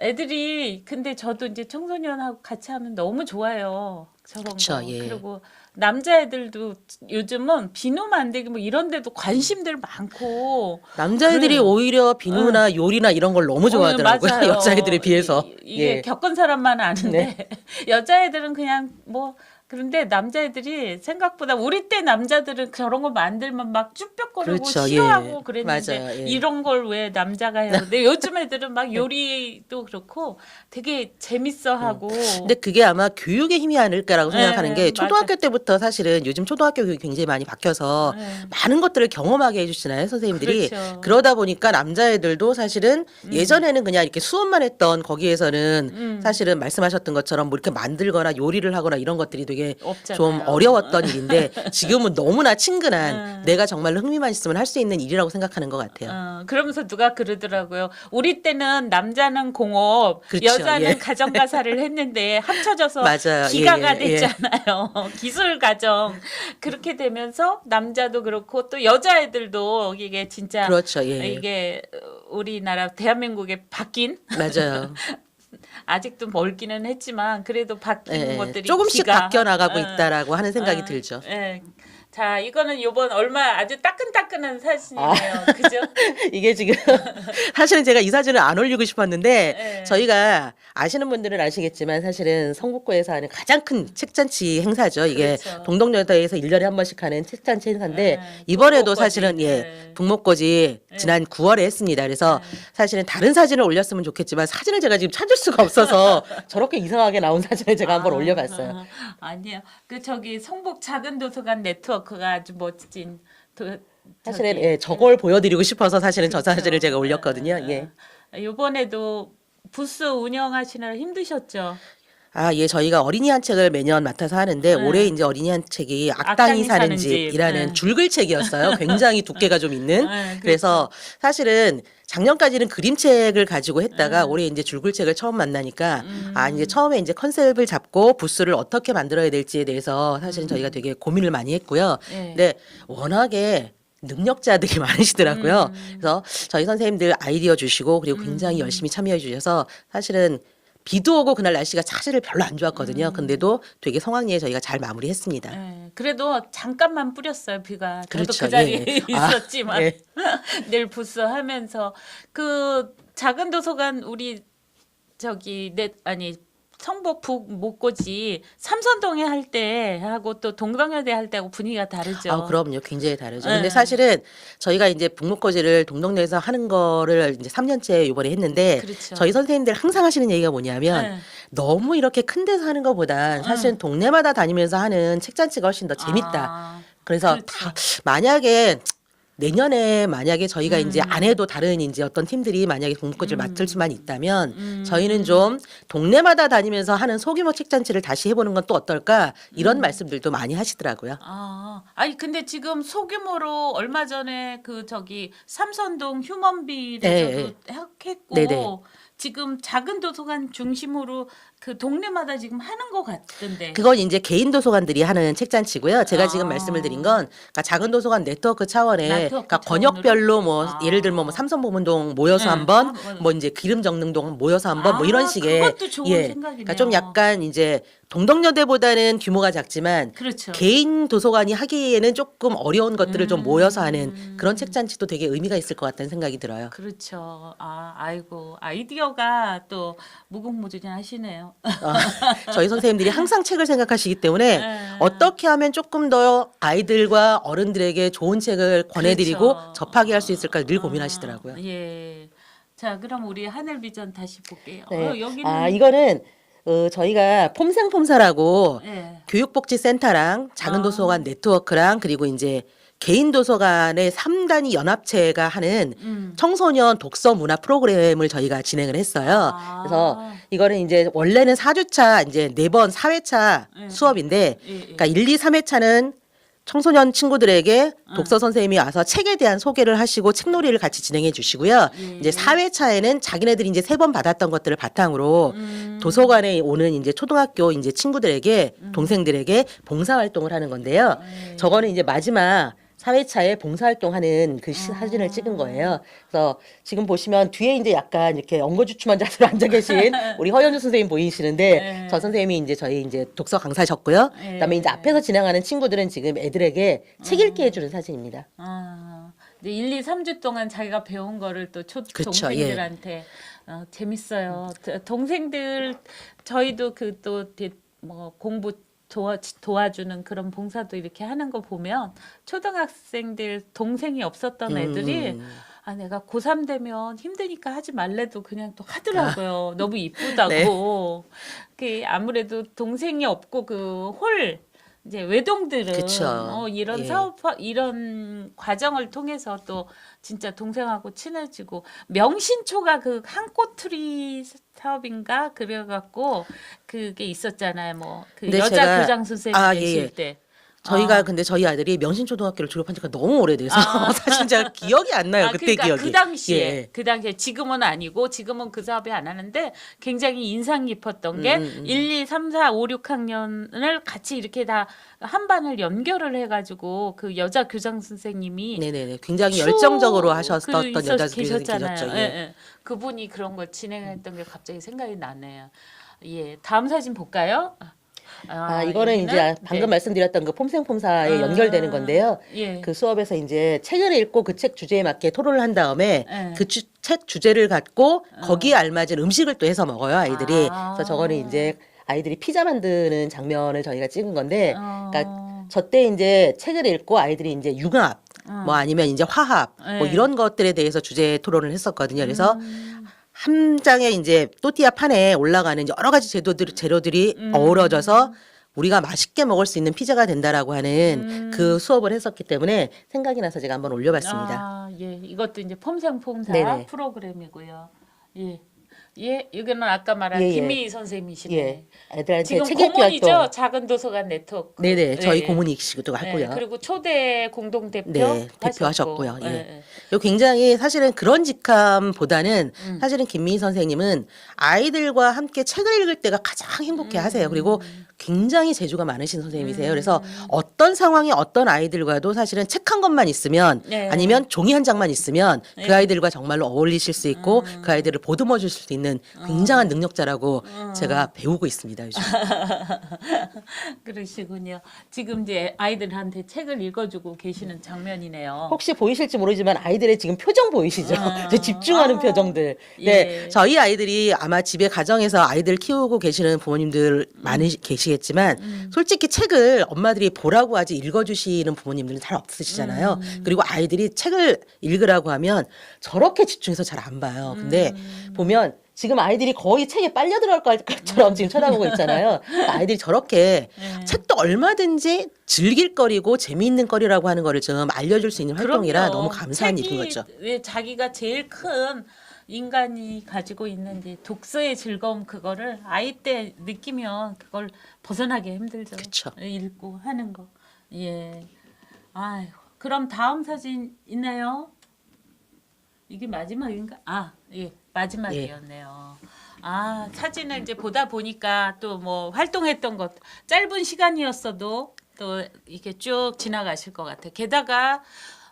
애들이 근데 저도 이제 청소년하고 같이 하면 너무 좋아요. 저런 그쵸, 거. 예. 그리고 남자애들도 요즘은 비누 만들기 뭐 이런 데도 관심들 많고 남자애들이 그래요. 오히려 비누나 요리나 이런 걸 너무 좋아하더라고요. 맞아요. 여자애들에 비해서. 이게 예. 겪은 사람만 아는데 여자애들은 그냥 뭐 그런데 남자애들이 생각보다 우리 때 남자들은 저런 거 만들면 막 쭈뼛거리고 그렇죠. 싫어하고 예. 그랬는데 맞아요. 예. 이런 걸 왜 남자가 해요? 근데 요즘 애들은 막 요리도 그렇고 되게 재밌어하고. 근데 그게 아마 교육의 힘이 아닐까라고 생각하는 게 초등학교 맞아. 때부터 사실은 요즘 초등학교 교육이 굉장히 많이 바뀌어서 네. 많은 것들을 경험하게 해주시잖아요, 선생님들이. 그렇죠. 그러다 보니까 남자애들도 사실은 예전에는 그냥 이렇게 수업만 했던 거기에서는 사실은 말씀하셨던 것처럼 뭐 이렇게 만들거나 요리를 하거나 이런 것들이 되게 없잖아요. 좀 어려웠던 일인데 지금은 너무나 친근한 내가 정말로 흥미만 있으면 할 수 있는 일이라고 생각하는 것 같아요. 그러면서 누가 그러더라고요. 우리 때는 남자는 공업, 그렇죠. 여자는 예. 가정가사를 했는데 합쳐져서 맞아요. 기가가 예, 예, 예. 됐잖아요. 기술 가정. 그렇게 되면서 남자도 그렇고 또 여자애들도 이게 진짜 그렇죠. 예. 이게 우리나라 대한민국에 바뀐 맞아요. 아직도 멀기는 했지만 그래도 바뀌는 예, 것들이 조금씩 기가 바뀌어 나가고 어, 있다라고 하는 생각이 들죠. 예. 자, 이거는 요번 얼마 아주 따끈따끈한 사진이네요. 그죠? 이게 지금 사실은 제가 이 사진을 안 올리고 싶었는데 네. 저희가 아시는 분들은 아시겠지만 사실은 성북구에서 하는 가장 큰 책잔치 행사죠. 이게 그렇죠. 동덕여대에서 1년에 한 번씩 하는 책잔치 행사인데 네. 이번에도 북목거지. 사실은 네. 북목거지 지난 9월에 했습니다. 그래서 사실은 다른 사진을 올렸으면 좋겠지만 사진을 제가 지금 찾을 수가 없어서 저렇게 이상하게 나온 사진을 제가 한번 올려봤어요. 아니요. 그 저기 성북 작은 도서관 네트워크가 아주 멋진 사실은 저기 예, 저걸 보여드리고 싶어서 사실은 저 그렇죠. 사진을 제가 올렸거든요. 예. 이번에도 부스 운영하시느라 힘드셨죠? 아, 예, 저희가 어린이 한 책을 매년 맡아서 하는데 올해 이제 어린이 한 책이 악당이 악당이 사는 사는 집. 집이라는 네. 줄글책이었어요. 굉장히 두께가 좀 있는. 네, 그래서 사실은 작년까지는 그림책을 가지고 했다가 올해 이제 줄글책을 처음 만나니까 아, 이제 처음에 이제 컨셉을 잡고 부스를 어떻게 만들어야 될지에 대해서 사실은 저희가 되게 고민을 많이 했고요. 네. 근데 워낙에 능력자들이 많으시더라고요. 그래서 저희 선생님들 아이디어 주시고 그리고 굉장히 열심히 참여해 주셔서 사실은 비도 오고 그날 날씨가 사실 별로 안 좋았거든요. 근데도 되게 성황리에 저희가 잘 마무리했습니다. 네, 그래도 잠깐만 뿌렸어요 비가. 저도 그렇죠. 그 자리에 예, 예. 아, 있었지만 예. 늘 부스 하면서 그 작은 도서관 우리 저기 아니 성북 북목고지 삼선동에 할 때 하고 또 동덕여대 할 때하고 분위기가 다르죠. 아, 그럼요. 굉장히 다르죠. 네. 근데 사실은 저희가 이제 북목거지를 동덕내에서 하는 거를 이제 3년째 이번에 했는데 그렇죠. 저희 선생님들 항상 하시는 얘기가 뭐냐면 네. 너무 이렇게 큰 데서 하는 것보단 사실은 동네마다 다니면서 하는 책잔치가 훨씬 더 재밌다. 아, 그래서 그렇죠. 다 만약에 내년에 만약에 저희가 이제 안 해도 다른 이제 어떤 팀들이 만약에 북목거지를 맡을 수만 있다면 저희는 좀 동네마다 다니면서 하는 소규모 책잔치를 다시 해보는 건 또 어떨까 이런 말씀들도 많이 하시더라고요. 아니 근데 지금 소규모로 얼마 전에 그 저기 삼선동 네, 휴먼빌에서도 했고 네네. 지금 작은 도서관 중심으로 그 동네마다 지금 하는 것 같던데. 그건 이제 개인 도서관들이 하는 책잔치고요. 제가 지금 아. 말씀을 드린 건 그러니까 작은 도서관 네트워크 차원에 네트워크 그러니까 차원으로? 권역별로 뭐 아. 예를 들면 뭐 삼성보문동 모여서 네. 한 번, 맞아요. 뭐 이제 기름정릉동 모여서 한 번, 뭐 이런 식의 그것도 좋은 생각이네요. 그러니까 좀 약간 이제 동덕여대보다는 규모가 작지만 그렇죠. 개인 도서관이 하기에는 조금 어려운 것들을 좀 모여서 하는 그런 책잔치도 되게 의미가 있을 것 같다는 생각이 들어요. 그렇죠. 아이고 아이디어가 또 무궁무진하시네요. 저희 선생님들이 항상 책을 생각하시기 때문에 네. 어떻게 하면 조금 더 아이들과 어른들에게 좋은 책을 권해드리고 그렇죠. 접하게 할 수 있을까 늘 고민하시더라고요. 예. 자, 그럼 우리 하늘비전 다시 볼게요. 네. 여기는 아, 이거는 저희가 폼생폼사라고 예. 교육복지센터랑 작은 도서관 네트워크랑 그리고 이제 개인 도서관의 3단위 연합체가 하는 청소년 독서 문화 프로그램을 저희가 진행을 했어요. 아. 그래서 이거는 이제 원래는 4주차 이제 4번 4회차 수업인데 예, 예. 그러니까 1, 2, 3회차는 청소년 친구들에게 독서 선생님이 와서 책에 대한 소개를 하시고 책놀이를 같이 진행해 주시고요. 이제 4회차에는 자기네들이 이제 3번 받았던 것들을 바탕으로 도서관에 오는 이제 초등학교 이제 친구들에게 동생들에게 봉사활동을 하는 건데요. 저거는 이제 마지막 4회차에 봉사활동하는 그 사진을 찍은 거예요. 그래서 지금 보시면 뒤에 이제 약간 이렇게 엉거주춤한 자세로 앉아 계신 우리 허연주 선생님 보이시는데 네. 저 선생님이 이제 저희 이제 독서 강사셨고요. 그다음에 이제 앞에서 진행하는 친구들은 지금 애들에게 책 읽게 해주는 사진입니다. 이제 1, 2, 3주 동안 자기가 배운 거를 또 그렇죠, 동생들한테 재밌어요. 동생들 저희도 그 또 뭐 공부 도와주는 그런 봉사도 이렇게 하는 거 보면 초등학생들 동생이 없었던 애들이 아 내가 고3 되면 힘드니까 하지 말래도 그냥 또 하더라고요. 너무 이쁘다고. 그 아무래도 동생이 없고 그 홀 이제 외동들은 그쵸. 이런 예. 사업 이런 과정을 통해서 또 진짜 동생하고 친해지고 명신초가 그 한꽃트리 사업인가 그래갖고 그게 있었잖아요. 뭐 그 근데 여자 제가- 교장 선생님 아, 계실 예. 때. 저희가 근데 저희 아들이 명신초등학교를 졸업한 지가 너무 오래돼서 사실 제가 기억이 안 나요. 그때 그러니까 기억이. 그 당시에 예. 그 당시에 지금은 아니고 지금은 그 사업이 안 하는데 굉장히 인상 깊었던 게 1, 2, 3, 4, 5, 6학년을 같이 이렇게 다 한 반을 연결을 해가지고 그 여자 교장 선생님이 네네네. 굉장히 열정적으로 쭉 하셨던 그 여자 교장님이 계셨잖아요. 계셨죠. 예, 예. 예. 그분이 그런 걸 진행했던 게 갑자기 생각이 나네요. 예, 다음 사진 볼까요? 이거는 여기는? 이제 방금 네. 말씀드렸던 그 폼생폼사에 연결되는 건데요. 예. 그 수업에서 이제 책을 읽고 그 책 주제에 맞게 토론을 한 다음에 네. 그 책 주제를 갖고 거기에 알맞은 음식을 또 해서 먹어요, 아이들이. 아. 그래서 저거는 이제 아이들이 피자 만드는 장면을 저희가 찍은 건데, 그러니까 어. 저때 이제 책을 읽고 아이들이 이제 융합, 뭐 아니면 이제 화합, 뭐 네. 이런 것들에 대해서 주제 토론을 했었거든요. 그래서 한 장의 이제 또띠아 판에 올라가는 여러 가지 재료들이 어우러져서 우리가 맛있게 먹을 수 있는 피자가 된다라고 하는 그 수업을 했었기 때문에 생각이 나서 제가 한번 올려봤습니다. 예. 이것도 이제 폼생폼사 네네. 프로그램이고요. 예. 예, 여기는 아까 말한 예, 예. 김미희 선생님이시네. 예, 애들한테 지금 책 읽기 고문이죠. 활동. 작은 도서관 네트워크. 네네, 저희 예. 고문이시기도 하고요. 그리고 초대 공동 대표 네, 대표하셨고요. 예. 예. 요 굉장히 사실은 그런 직함보다는 사실은 김미희 선생님은 아이들과 함께 책을 읽을 때가 가장 행복해 하세요. 그리고 굉장히 재주가 많으신 선생님이세요. 그래서 어떤 상황에 어떤 아이들과도 사실은 책 한 권만 있으면 네. 아니면 종이 한 장만 있으면 그 아이들과 정말로 어울리실 수 있고 그 아이들을 보듬어 줄 수 있는 굉장한 능력자라고 제가 배우고 있습니다. 요즘. 그러시군요. 지금 이제 아이들한테 책을 읽어주고 계시는 장면이네요. 혹시 보이실지 모르지만 아이들의 지금 표정 보이시죠? 저 집중하는 표정들. 네, 예. 저희 아이들이 아마 집에 가정에서 아이들 키우고 계시는 부모님들 많이 계시겠지만 솔직히 책을 엄마들이 보라고 하지 읽어주시는 부모님들은 잘 없으시잖아요. 그리고 아이들이 책을 읽으라고 하면 저렇게 집중해서 잘 안 봐요. 근데 보면 지금 아이들이 거의 책에 빨려 들어갈 것처럼 지금 쳐다보고 있잖아요. 아이들이 저렇게 책도 얼마든지 즐길 거리고 재미있는 거리라고 하는 거를 좀 알려줄 수 있는 활동이라 그럼요. 너무 감사한 책이 일인 거죠. 왜 자기가 제일 큰 인간이 가지고 있는 이제 독서의 즐거움 그거를 아이 때 느끼면 그걸 벗어나기 힘들죠. 그쵸. 읽고 하는 거. 예. 아유. 그럼 다음 사진 있나요? 이게 마지막인가? 예. 마지막이었네요. 사진을 이제 보다 보니까 또 뭐 활동했던 것 짧은 시간이었어도 또 이렇게 쭉 지나가실 것 같아요. 게다가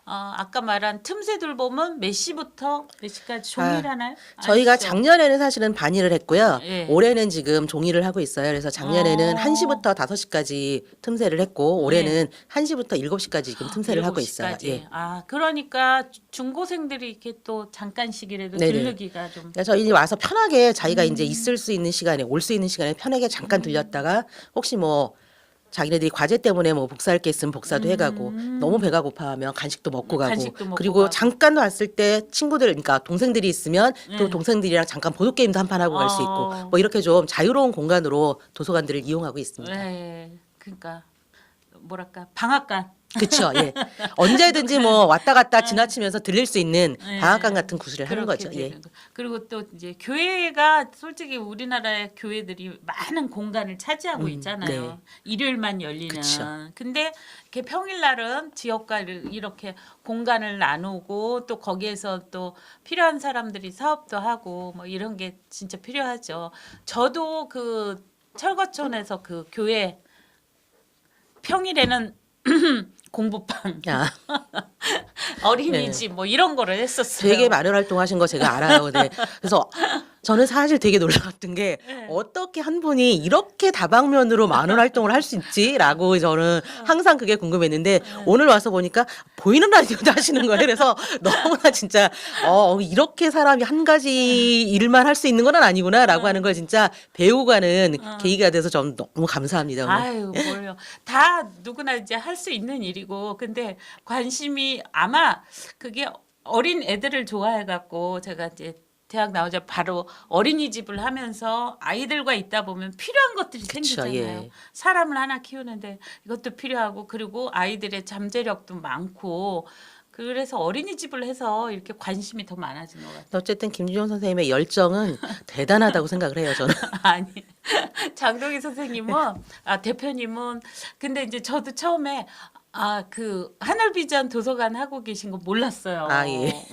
아까 말한 틈새들 보면 몇 시부터 몇 시까지 종일 하나요? 저희가 아시죠? 작년에는 사실은 반일을 했고요. 예. 올해는 지금 종일을 하고 있어요. 그래서 작년에는 1시부터 5시까지 틈새를 했고 올해는 1시부터 7시까지 지금 틈새를 하고 있어요. 7시까지. 예. 그러니까 중고생들이 이렇게 또 잠깐씩이라도 네네. 들르기가 좀 그러니까 저희 와서 편하게 자기가 이제 있을 수 있는 시간에 올 수 있는 시간에 편하게 잠깐 들렸다가 혹시 뭐 자기네들이 과제 때문에 뭐 복사할 게 있으면 복사도 해가고 너무 배가 고파하면 간식도 먹고 가고 간식도 먹고 그리고 가고. 잠깐 왔을 때 친구들 그러니까 동생들이 있으면 또 동생들이랑 잠깐 보드 게임도 한 판 하고 갈 수 있고 뭐 이렇게 좀 자유로운 공간으로 도서관들을 이용하고 있습니다. 네. 그러니까 뭐랄까 방앗간 그렇죠. 예. 언제든지 뭐 왔다 갔다 지나치면서 들릴 수 있는 네. 방앗간 같은 구슬을 하는 그렇게 거죠. 예. 되는 거. 그리고 또 이제 교회가 솔직히 우리나라의 교회들이 많은 공간을 차지하고 있잖아요. 네. 일요일만 열리는. 그쵸. 근데 이렇게 평일날은 지역과 이렇게 공간을 나누고 또 거기에서 또 필요한 사람들이 사업도 하고 뭐 이런 게 진짜 필요하죠. 저도 그 철거촌에서 그 교회 평일에는 공부방, 야, 어린이집 뭐 이런 거를 했었어요. 되게 많은 활동하신 거 제가 알아요. 네. 그래서 저는 사실 되게 놀라웠던 게 네. 어떻게 한 분이 이렇게 다방면으로 많은 활동을 할 수 있지라고 저는 항상 그게 궁금했는데 오늘 와서 보니까 보이는 라디오도 하시는 거예요. 그래서 너무나 진짜 이렇게 사람이 한 가지 일만 할 수 있는 건 아니구나라고 하는 걸 진짜 배우고 가는 계기가 돼서 좀 너무 감사합니다. 오늘. 아유, 뭘요. 다 누구나 이제 할 수 있는 일이고, 근데 관심이 아마 그게 어린 애들을 좋아해갖고 제가 이제 대학 나오자 바로 어린이집을 하면서 아이들과 있다 보면 필요한 것들이 그쵸, 생기잖아요. 예. 사람을 하나 키우는데 이것도 필요하고 그리고 아이들의 잠재력도 많고 그래서 어린이집을 해서 이렇게 관심이 더 많아진 것 같아요. 어쨌든 김준영 선생님의 열정은 대단하다고 생각을 해요. 저는. 아니 장동희 선생님은 대표님은 근데 이제 저도 처음에 그 하늘비전 도서관 하고 계신 거 몰랐어요. 아, 예.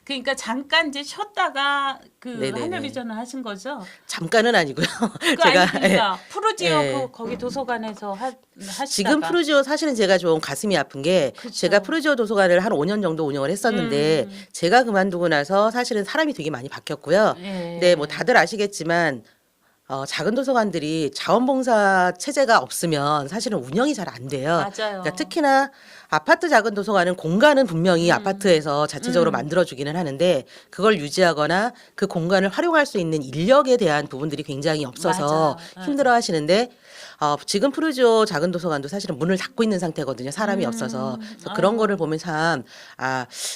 그러니까 잠깐 이제 쉬었다가 그 네네네. 하늘비전을 하신 거죠. 잠깐은 아니고요. 그 제가 아니 그러니까 푸르지오 예. 거기 도서관에서 하시다가 지금 푸르지오 사실은 제가 좀 가슴이 아픈 게 그쵸. 제가 푸르지오 도서관을 한 5년 정도 운영을 했었는데 제가 그만두고 나서 사실은 사람이 되게 많이 바뀌었고요. 예. 근데 뭐 다들 아시겠지만 작은 도서관들이 자원봉사 체제가 없으면 사실은 운영이 잘 안 돼요. 맞아요. 그러니까 특히나 아파트 작은 도서관은 공간은 분명히 아파트에서 자체적으로 만들어주기는 하는데 그걸 유지하거나 그 공간을 활용할 수 있는 인력에 대한 부분들이 굉장히 없어서 맞아요. 힘들어 하시는데 지금 푸르지오 작은 도서관도 사실은 문을 닫고 있는 상태거든요. 사람이 없어서. 그래서 그런 거를 보면 참,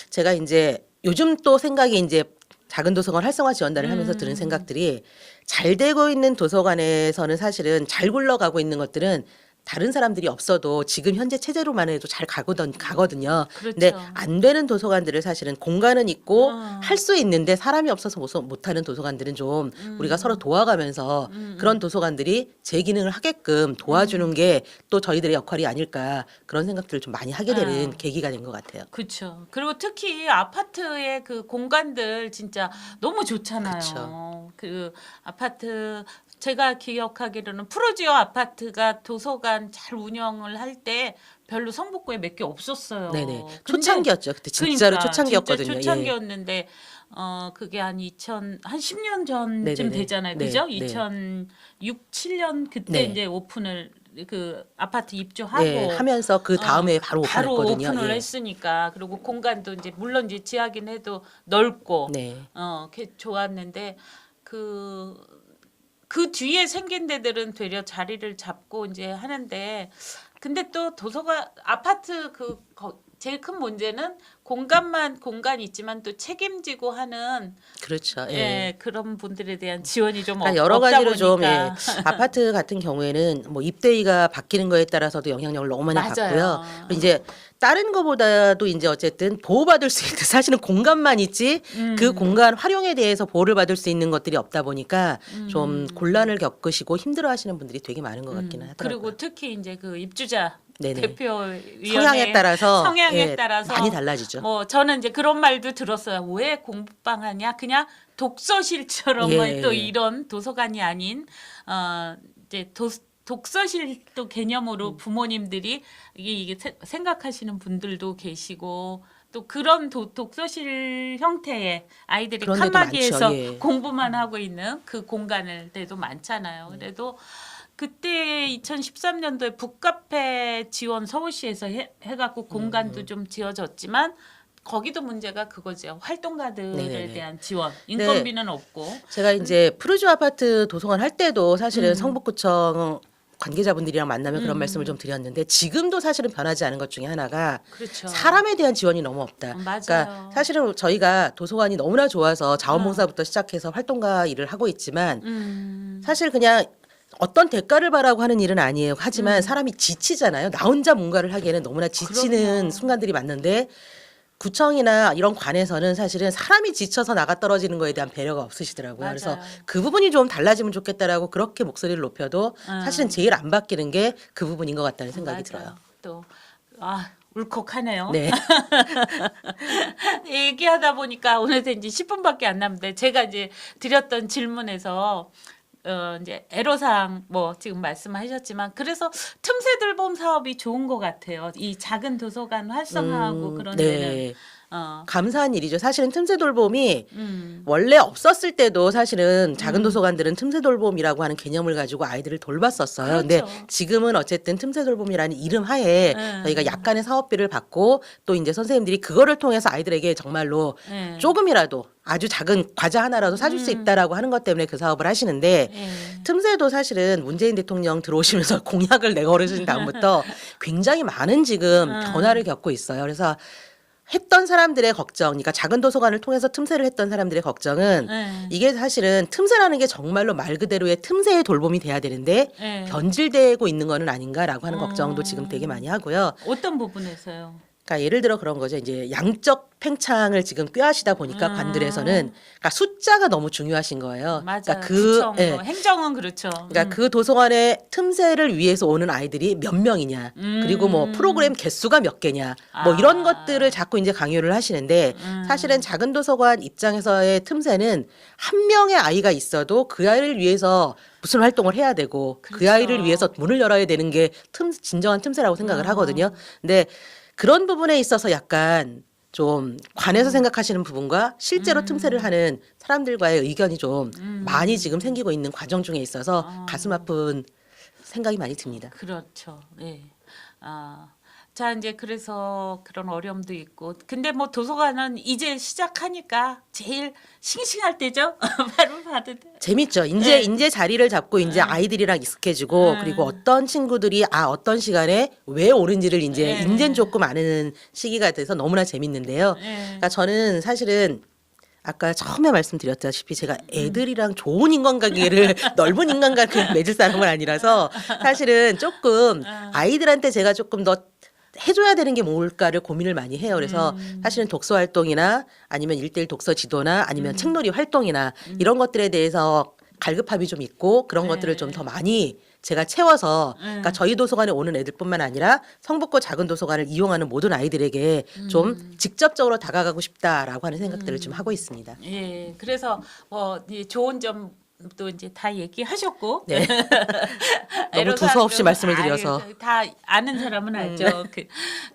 제가 이제 요즘 또 생각이 이제 작은 도서관 활성화 지원단을 하면서 드는 생각들이 잘 되고 있는 도서관에서는 사실은 잘 굴러가고 있는 것들은 다른 사람들이 없어도 지금 현재 체제로만 해도 잘 가거든요. 그렇죠. 근데 안 되는 도서관들을 사실은 공간은 있고 할 수 있는데 사람이 없어서 못하는 도서관들은 좀 우리가 서로 도와가면서 그런 도서관들이 제 기능을 하게끔 도와주는 게 또 저희들의 역할이 아닐까 그런 생각들을 좀 많이 하게 되는 계기가 된 것 같아요. 그렇죠. 그리고 특히 아파트의 그 공간들 진짜 너무 좋잖아요. 그쵸. 그 아파트 제가 기억하기로는 푸르지오 아파트가 도서관 잘 운영을 할 때 별로 성북구에 몇 개 없었어요. 네네. 근데 초창기였죠. 그때 진짜로 그러니까 초창기였거든요. 진짜 예. 초창기였는데 그게 한 10년 전쯤 네네네. 되잖아요. 네, 그죠? 네. 2006, 7년 그때 네. 이제 오픈을 그 아파트 입주하고 네, 하면서 그 다음에 바로 오픈했거든요. 오픈을 예. 했으니까 그리고 공간도 이제 물론 이제 지하긴 해도 넓고 네. 좋았는데 그 뒤에 생긴 데들은 되려 자리를 잡고 이제 하는데 근데 또 도서관 아파트 제일 큰 문제는 공간이 있지만 또 책임지고 하는 그렇죠. 예. 예, 그런 분들에 대한 지원이 좀 그러니까 여러 없다 가지로 좀 보니까. 아파트 같은 경우에는 뭐 입대위가 바뀌는 거에 따라서도 영향력을 너무 많이 맞아요. 받고요. 이제 다른 거보다도 이제 어쨌든 보호받을 수 있는 사실은 공간만 있지 그 공간 활용에 대해서 보호를 받을 수 있는 것들이 없다 보니까 좀 곤란을 겪으시고 힘들어하시는 분들이 되게 많은 것 같기는 하더라고요. 그리고 특히 이제 그 입주자 네네. 대표위원회 성향에 따라서 성향에 따라서 많이 달라지죠. 뭐 저는 이제 그런 말도 들었어요. 왜 공부방 하냐? 그냥 독서실처럼 예. 또 이런 도서관이 아닌 이제 독서실 또 개념으로 부모님들이 이게 생각하시는 분들도 계시고 또 그런 독서실 형태의 아이들이 그런 데도 칸막이에서 많죠. 예. 공부만 하고 있는 그 공간을 때도 많잖아요. 그래도 그때 2013년도에 북카페 지원 서울시에서 해갖고 공간도 좀 지어졌지만 거기도 문제가 그거죠. 활동가들에 네네네. 대한 지원, 인건비는 없고. 제가 이제 푸르지오 아파트 도서관 할 때도 사실은 성북구청 관계자분들이랑 만나면 그런 말씀을 좀 드렸는데 지금도 사실은 변하지 않은 것 중에 하나가 그렇죠. 사람에 대한 지원이 너무 없다. 맞아요. 그러니까 사실은 저희가 도서관이 너무나 좋아서 자원봉사부터 시작해서 활동가 일을 하고 있지만 사실 그냥 어떤 대가를 바라고 하는 일은 아니에요. 하지만 사람이 지치잖아요. 나 혼자 뭔가를 하기에는 너무나 지치는 그럼요. 순간들이 많는데 구청이나 이런 관에서는 사실은 사람이 지쳐서 나가 떨어지는 거에 대한 배려가 없으시더라고요. 맞아요. 그래서 그 부분이 좀 달라지면 좋겠다라고 그렇게 목소리를 높여도 사실은 제일 안 바뀌는 게 그 부분인 것 같다는 생각이 들어요. 또 울컥하네요. 네. 얘기하다 보니까 오늘 이제 10분밖에 안 남는데 제가 이제 드렸던 질문에서 이제 애로사항 뭐 지금 말씀하셨지만 그래서 틈새 돌봄 사업이 좋은 것 같아요. 이 작은 도서관 활성화하고 그런 네. 데는 감사한 일이죠. 사실은 틈새 돌봄이 원래 없었을 때도 사실은 작은 도서관들은 틈새 돌봄이라고 하는 개념을 가지고 아이들을 돌봤었어요. 근데 그렇죠. 지금은 어쨌든 틈새 돌봄이라는 이름 하에 저희가 약간의 사업비를 받고 또 이제 선생님들이 그거를 통해서 아이들에게 정말로 조금이라도 아주 작은 과자 하나라도 사줄 수 있다라고 하는 것 때문에 그 사업을 하시는데 틈새도 사실은 문재인 대통령 들어오시면서 공약을 내걸으신 다음부터 굉장히 많은 지금 변화를 겪고 있어요. 그래서 했던 사람들의 걱정, 그러니까 작은 도서관을 통해서 틈새를 했던 사람들의 걱정은 이게 사실은 틈새라는 게 정말로 말 그대로의 틈새의 돌봄이 돼야 되는데 변질되고 있는 거는 아닌가라고 하는 걱정도 지금 되게 많이 하고요. 어떤 부분에서요? 그러니까 예를 들어 그런 거죠. 이제 양적 팽창을 지금 꾀하시다 보니까 관들에서는 그러니까 숫자가 너무 중요하신 거예요. 맞아요. 그러니까 구청, 예. 뭐 행정은 그렇죠. 그러니까 그 도서관의 틈새를 위해서 오는 아이들이 몇 명이냐, 그리고 뭐 프로그램 개수가 몇 개냐, 뭐 이런 것들을 자꾸 이제 강요를 하시는데 사실은 작은 도서관 입장에서의 틈새는 한 명의 아이가 있어도 그 아이를 위해서 무슨 활동을 해야 되고 그 그렇죠. 아이를 위해서 문을 열어야 되는 게 진정한 틈새라고 생각을 하거든요. 근데 그런 부분에 있어서 약간 좀 관해서 생각하시는 부분과 실제로 틈새를 하는 사람들과의 의견이 좀 많이 지금 생기고 있는 과정 중에 있어서 가슴 아픈 생각이 많이 듭니다. 그렇죠. 네. 자, 이제 그래서 그런 어려움도 있고. 근데 뭐 도서관은 이제 시작하니까 제일 싱싱할 때죠. 바로 받을 때. 재밌죠. 이제 자리를 잡고 이제 아이들이랑 익숙해지고 그리고 어떤 친구들이 어떤 시간에 왜 오는지를 이제는 조금 아는 시기가 돼서 너무나 재밌는데요. 그러니까 저는 사실은 아까 처음에 말씀드렸다시피 제가 애들이랑 좋은 인간관계를 넓은 인간관계를 맺을 사람은 아니라서 사실은 조금 아이들한테 제가 조금 더 해줘야 되는 게 뭘까를 고민을 많이 해요. 그래서 사실은 독서 활동이나 아니면 1:1 독서 지도나 아니면 책놀이 활동이나 이런 것들에 대해서 갈급함이 좀 있고 그런 것들을 좀 더 많이 제가 채워서 그러니까 저희 도서관에 오는 애들뿐만 아니라 성북구 작은 도서관을 이용하는 모든 아이들에게 좀 직접적으로 다가가고 싶다라고 하는 생각들을 좀 하고 있습니다. 예. 그래서 뭐 좋은 점도 이제 다 얘기하셨고. 네. 너무 애로사항도 두서없이 말씀을 드려서. 다 아는 사람은 알죠.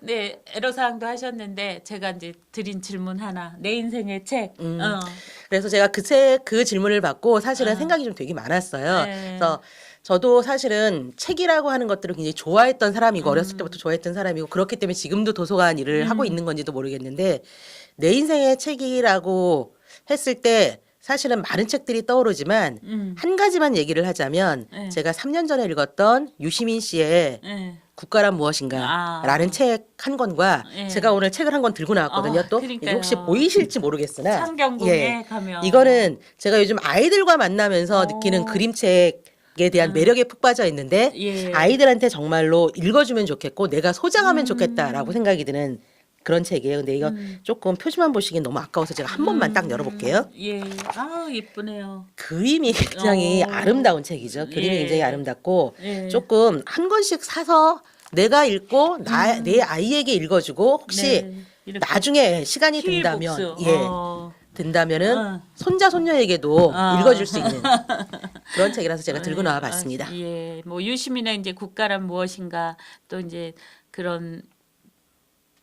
네, 애로사항도 하셨는데 제가 이제 드린 질문 하나. 내 인생의 책. 그래서 제가 그 질문을 받고 사실은 생각이 좀 되게 많았어요. 네. 그래서 저도 사실은 책이라고 하는 것들을 굉장히 좋아했던 사람이고 어렸을 때부터 좋아했던 사람이고 그렇기 때문에 지금도 도서관 일을 하고 있는 건지도 모르겠는데 내 인생의 책이라고 했을 때 사실은 많은 책들이 떠오르지만 한 가지만 얘기를 하자면 제가 3년 전에 읽었던 유시민 씨의 국가란 무엇인가라는 책 한 권과 제가 오늘 책을 한 권 들고 나왔거든요. 또 그러니까요. 혹시 보이실지 모르겠으나 창경궁에 가면 이거는 제가 요즘 아이들과 만나면서 느끼는 그림책에 대한 매력에 푹 빠져 있는데 아이들한테 정말로 읽어주면 좋겠고 내가 소장하면 좋겠다라고 생각이 드는 그런 책이에요. 근데 이거 조금 표지만 보시기엔 너무 아까워서 제가 한 번만 딱 열어볼게요. 예. 예쁘네요. 그림이 굉장히 아름다운 책이죠. 그림이 굉장히 아름답고 조금 한 권씩 사서 내가 읽고 내 아이에게 읽어주고 혹시 이렇게 나중에 시간이 키위복수. 된다면 된다면은 손자 손녀에게도 읽어줄 수 있는 그런 책이라서 제가 들고 나와봤습니다. 예, 뭐 유시민의 이제 국가란 무엇인가 또 이제 그런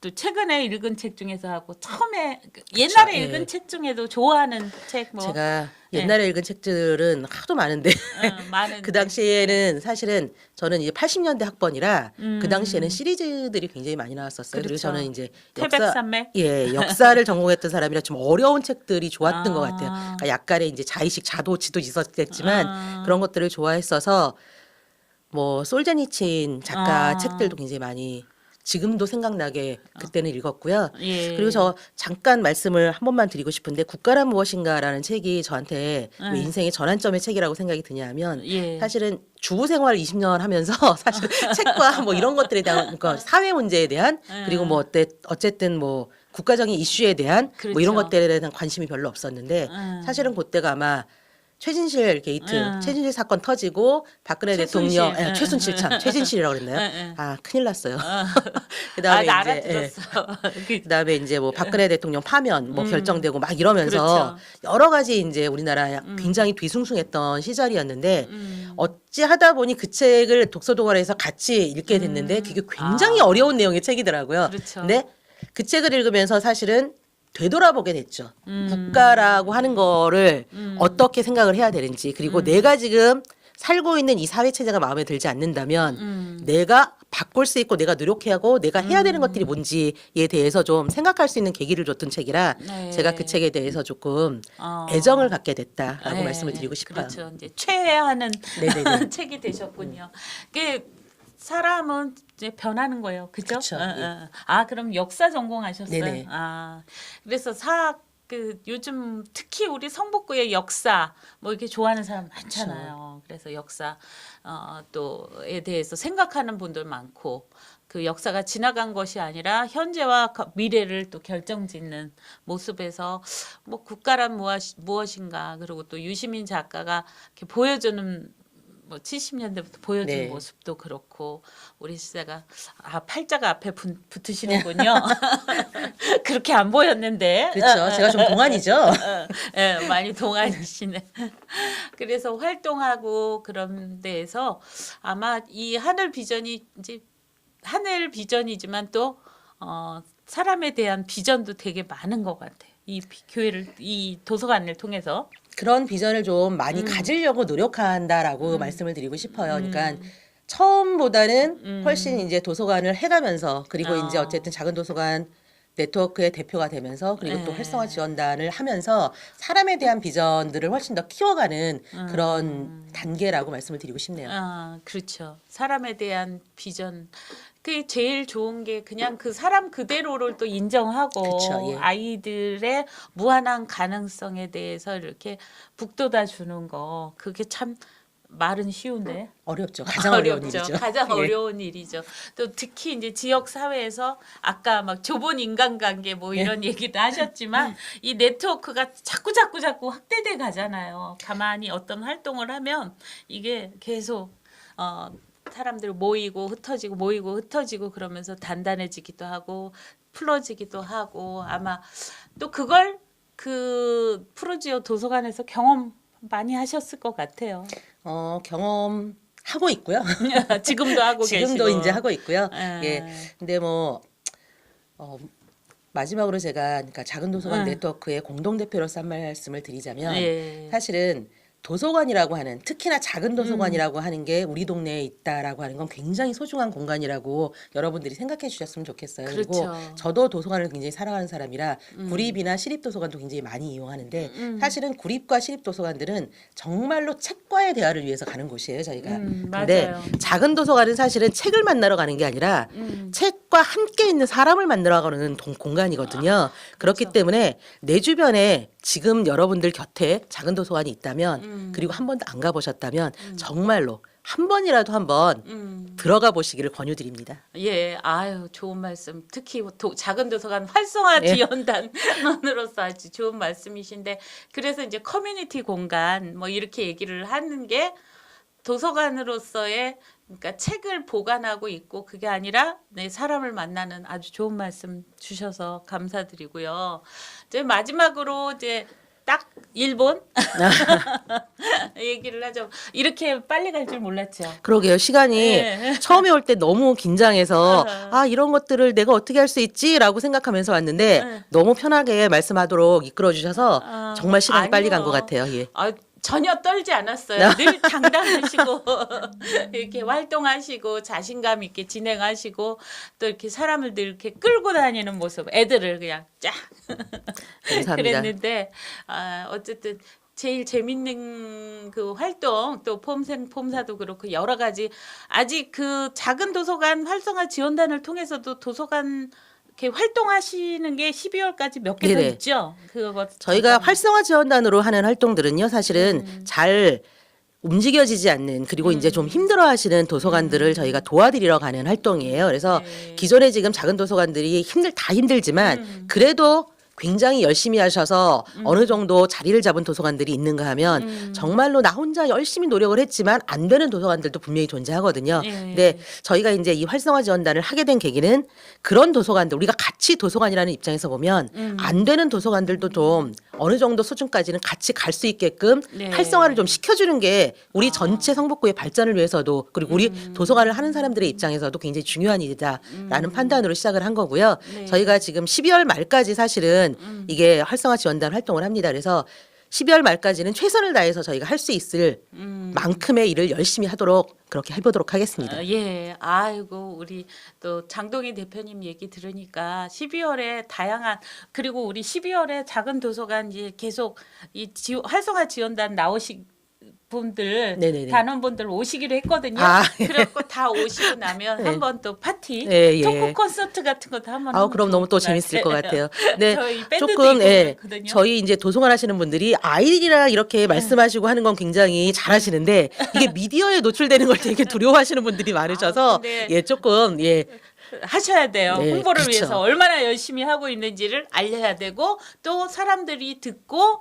또 최근에 읽은 책 중에서 하고 처음에 옛날에 읽은 책 중에도 좋아하는 책 뭐 제가 옛날에 읽은 책들은 하도 많은데 많은 그 당시에는 사실은 저는 이제 80년대 학번이라 그 당시에는 시리즈들이 굉장히 많이 나왔었어요. 그리고 그렇죠. 저는 이제 태백산맥 역사를 전공했던 사람이라 좀 어려운 책들이 좋았던 것 같아요. 그러니까 약간의 이제 자의식 자도치도 있었겠지만 그런 것들을 좋아했어서 뭐 솔제니친 작가 책들도 굉장히 많이 지금도 생각나게 그때는 읽었고요. 그리고 저 잠깐 말씀을 한 번만 드리고 싶은데 국가란 무엇인가라는 책이 저한테 왜 인생의 전환점의 책이라고 생각이 드냐면 사실은 주부 생활 20년 하면서 사실 책과 뭐 이런 것들에 대한 그러니까 사회 문제에 대한 그리고 뭐 어쨌든 뭐 국가적인 이슈에 대한 그렇죠. 뭐 이런 것들에 대한 관심이 별로 없었는데 사실은 그때가 아마 최진실 게이트, 최진실 사건 터지고 박근혜 대통령, 최순실 참 최진실이라고 그랬나요? 큰일 났어요. 그다음에 나 이제 알아들었어. 그다음에 이제 뭐 박근혜 대통령 파면 뭐 결정되고 막 이러면서 그렇죠. 여러 가지 이제 우리나라 굉장히 뒤숭숭했던 시절이었는데 어찌 하다 보니 그 책을 독서도관에서 같이 읽게 됐는데 그게 굉장히 어려운 내용의 책이더라고요. 그렇죠. 근데 그 책을 읽으면서 사실은 되돌아보게 됐죠. 국가라고 하는 거를 어떻게 생각을 해야 되는지, 그리고 내가 지금 살고 있는 이 사회 체제가 마음에 들지 않는다면 내가 바꿀 수 있고 내가 노력해야 하고 내가 해야 되는 것들이 뭔지에 대해서 좀 생각할 수 있는 계기를 줬던 책이라 네. 제가 그 책에 대해서 조금 애정을 갖게 됐다라고 네. 말씀을 드리고 싶어요. 그렇죠. 이제 최애하는 네네네. 책이 되셨군요. 그 사람은 이제 변하는 거예요. 그죠? 그쵸. 예. 아, 그럼 역사 전공하셨어요? 네네. 아, 그래서 그 요즘 특히 우리 성북구의 역사 뭐 이렇게 좋아하는 사람 많잖아요. 그래서 역사 또에 대해서 생각하는 분들 많고 그 역사가 지나간 것이 아니라 현재와 미래를 또 결정짓는 모습에서 뭐 국가란 무엇인가, 그리고 또 유시민 작가가 이렇게 보여주는 뭐 70년대부터 보여준 네. 모습도 그렇고, 우리 시대가 팔자가 앞에 붙으시는군요. 그렇게 안 보였는데. 그렇죠. 제가 좀 동안이죠. 예, 많이 동안이시네. 그래서 활동하고 그런 데에서 아마 이 하늘 비전이 이제 하늘 비전이지만 또 사람에 대한 비전도 되게 많은 것 같아요. 이 교회를, 이 도서관을 통해서. 그런 비전을 좀 많이 가지려고 노력한다라고 말씀을 드리고 싶어요. 그러니까 처음보다는 훨씬 이제 도서관을 해가면서, 그리고 이제 어쨌든 작은 도서관 네트워크의 대표가 되면서, 그리고 또 네. 활성화 지원단을 하면서 사람에 대한 비전들을 훨씬 더 키워가는 그런 단계라고 말씀을 드리고 싶네요. 아, 그렇죠. 사람에 대한 비전. 그게 제일 좋은 게 그냥 그 사람 그대로를 또 인정하고 그쵸, 예. 아이들의 무한한 가능성에 대해서 이렇게 북돋아 주는 거. 그게 참 말은 쉬운데 어렵죠. 가장 어려운 어렵죠. 일이죠. 가장 예. 어려운 일이죠. 또 특히 이제 지역 사회에서 아까 막 좁은 인간관계 뭐 이런 얘기도 하셨지만 이 네트워크가 자꾸 확대돼 가잖아요. 가만히 어떤 활동을 하면 이게 계속 사람들 모이고 흩어지고 그러면서 단단해지기도 하고 풀어지기도 하고, 아마 또 그걸 그 프로지오 도서관에서 경험 많이 하셨을 것 같아요. 경험하고 있고요. 지금도 하고 지금도 계시고. 이제 하고 있고요. 예. 예. 근데 뭐 마지막으로 제가 그러니까 작은 도서관 네트워크의 공동 대표로서 한 말씀을 드리자면, 예. 사실은 도서관이라고 하는, 특히나 작은 도서관이라고 하는 게 우리 동네에 있다라고 하는 건 굉장히 소중한 공간이라고 여러분들이 생각해 주셨으면 좋겠어요. 그리고 그렇죠. 저도 도서관을 굉장히 사랑하는 사람이라 구립이나 시립 도서관도 굉장히 많이 이용하는데, 사실은 구립과 시립 도서관들은 정말로 책과의 대화를 위해서 가는 곳이에요, 저희가. 근데 맞아요. 작은 도서관은 사실은 책을 만나러 가는 게 아니라 책과 함께 있는 사람을 만나러 가는 공간이거든요. 그렇기 때문에 내 주변에 지금 여러분들 곁에 작은 도서관이 있다면, 그리고 한 번도 안 가보셨다면 정말로 한 번이라도 한번 들어가 보시기를 권유드립니다. 예, 아유, 좋은 말씀. 특히 작은 도서관 활성화 예. 지원단으로서 아주 좋은 말씀이신데, 그래서 이제 커뮤니티 공간 뭐 이렇게 얘기를 하는 게 도서관으로서의, 그러니까 책을 보관하고 있고 그게 아니라 내 사람을 만나는 아주 좋은 말씀 주셔서 감사드리고요. 이제 마지막으로 이제 딱 1분 얘기를 하죠. 이렇게 빨리 갈 줄 몰랐죠. 그러게요. 시간이 예. 처음에 올 때 너무 긴장해서 이런 것들을 내가 어떻게 할 수 있지라고 생각하면서 왔는데 너무 편하게 말씀하도록 이끌어 주셔서 정말 시간이 빨리 간 것 같아요. 예. 전혀 떨지 않았어요. 늘 당당하시고 이렇게 활동하시고 자신감 있게 진행하시고 또 이렇게 사람을 늘 이렇게 끌고 다니는 모습, 애들을 그냥 쫙 감사합니다. 그랬는데 어쨌든 제일 재밌는 그 활동, 또 폼사도 그렇고 여러 가지, 아직 그 작은 도서관 활성화 지원단을 통해서도 도서관 이렇게 활동하시는 게 12월까지 몇 개 더 네네. 있죠. 그거 저희가 활성화 지원단으로 하는 활동들은요, 사실은 잘 움직여지지 않는, 그리고 이제 좀 힘들어하시는 도서관들을 저희가 도와드리러 가는 활동이에요. 그래서 기존에 지금 작은 도서관들이 다 힘들지만 그래도 굉장히 열심히 하셔서 어느 정도 자리를 잡은 도서관들이 있는가 하면 정말로 나 혼자 열심히 노력을 했지만 안 되는 도서관들도 분명히 존재하거든요. 근데 저희가 이제 이 활성화 지원단을 하게 된 계기는 그런 도서관들, 우리가 같이 도서관이라는 입장에서 보면 안 되는 도서관들도 좀 어느 정도 수준까지는 같이 갈 수 있게끔 네. 활성화를 좀 시켜주는 게 우리 전체 성북구의 발전을 위해서도 그리고 우리 도서관을 하는 사람들의 입장에서도 굉장히 중요한 일이다라는 판단으로 시작을 한 거고요. 네. 저희가 지금 12월 말까지 사실은 이게 활성화 지원단 활동을 합니다. 그래서 12월 말까지는 최선을 다해서 저희가 할 수 있을 만큼의 일을 열심히 하도록 그렇게 해보도록 하겠습니다. 예, 아이고 우리 또 장동희 대표님 얘기 들으니까 12월에 다양한 그리고 우리 12월에 작은 도서관 이제 계속 이 활성화 지원단 나오시 분들 네네네. 단원분들 오시기로 했거든요. 아, 그래갖고 다 오시고 나면 네. 한번 또 파티, 예, 예. 토크 콘서트 같은 것도 한번. 하면 그럼 너무 또 좋을 것 재밌을 것 같아요. 같아요. 네, 저희 밴드도 조금 있고 그렇거든요. 저희 이제 도서관 하시는 분들이 아이들이랑 이렇게 말씀하시고 하는 건 굉장히 잘하시는데 이게 미디어에 노출되는 걸 되게 두려워하시는 분들이 많으셔서 근데 조금 하셔야 돼요. 네, 홍보를 그렇죠. 위해서 얼마나 열심히 하고 있는지를 알려야 되고 또 사람들이 듣고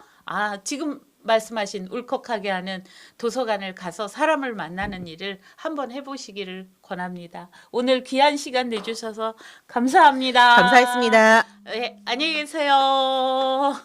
지금 말씀하신 울컥하게 하는 도서관을 가서 사람을 만나는 일을 한번 해보시기를 권합니다. 오늘 귀한 시간 내주셔서 감사합니다. 감사했습니다. 네, 안녕히 계세요.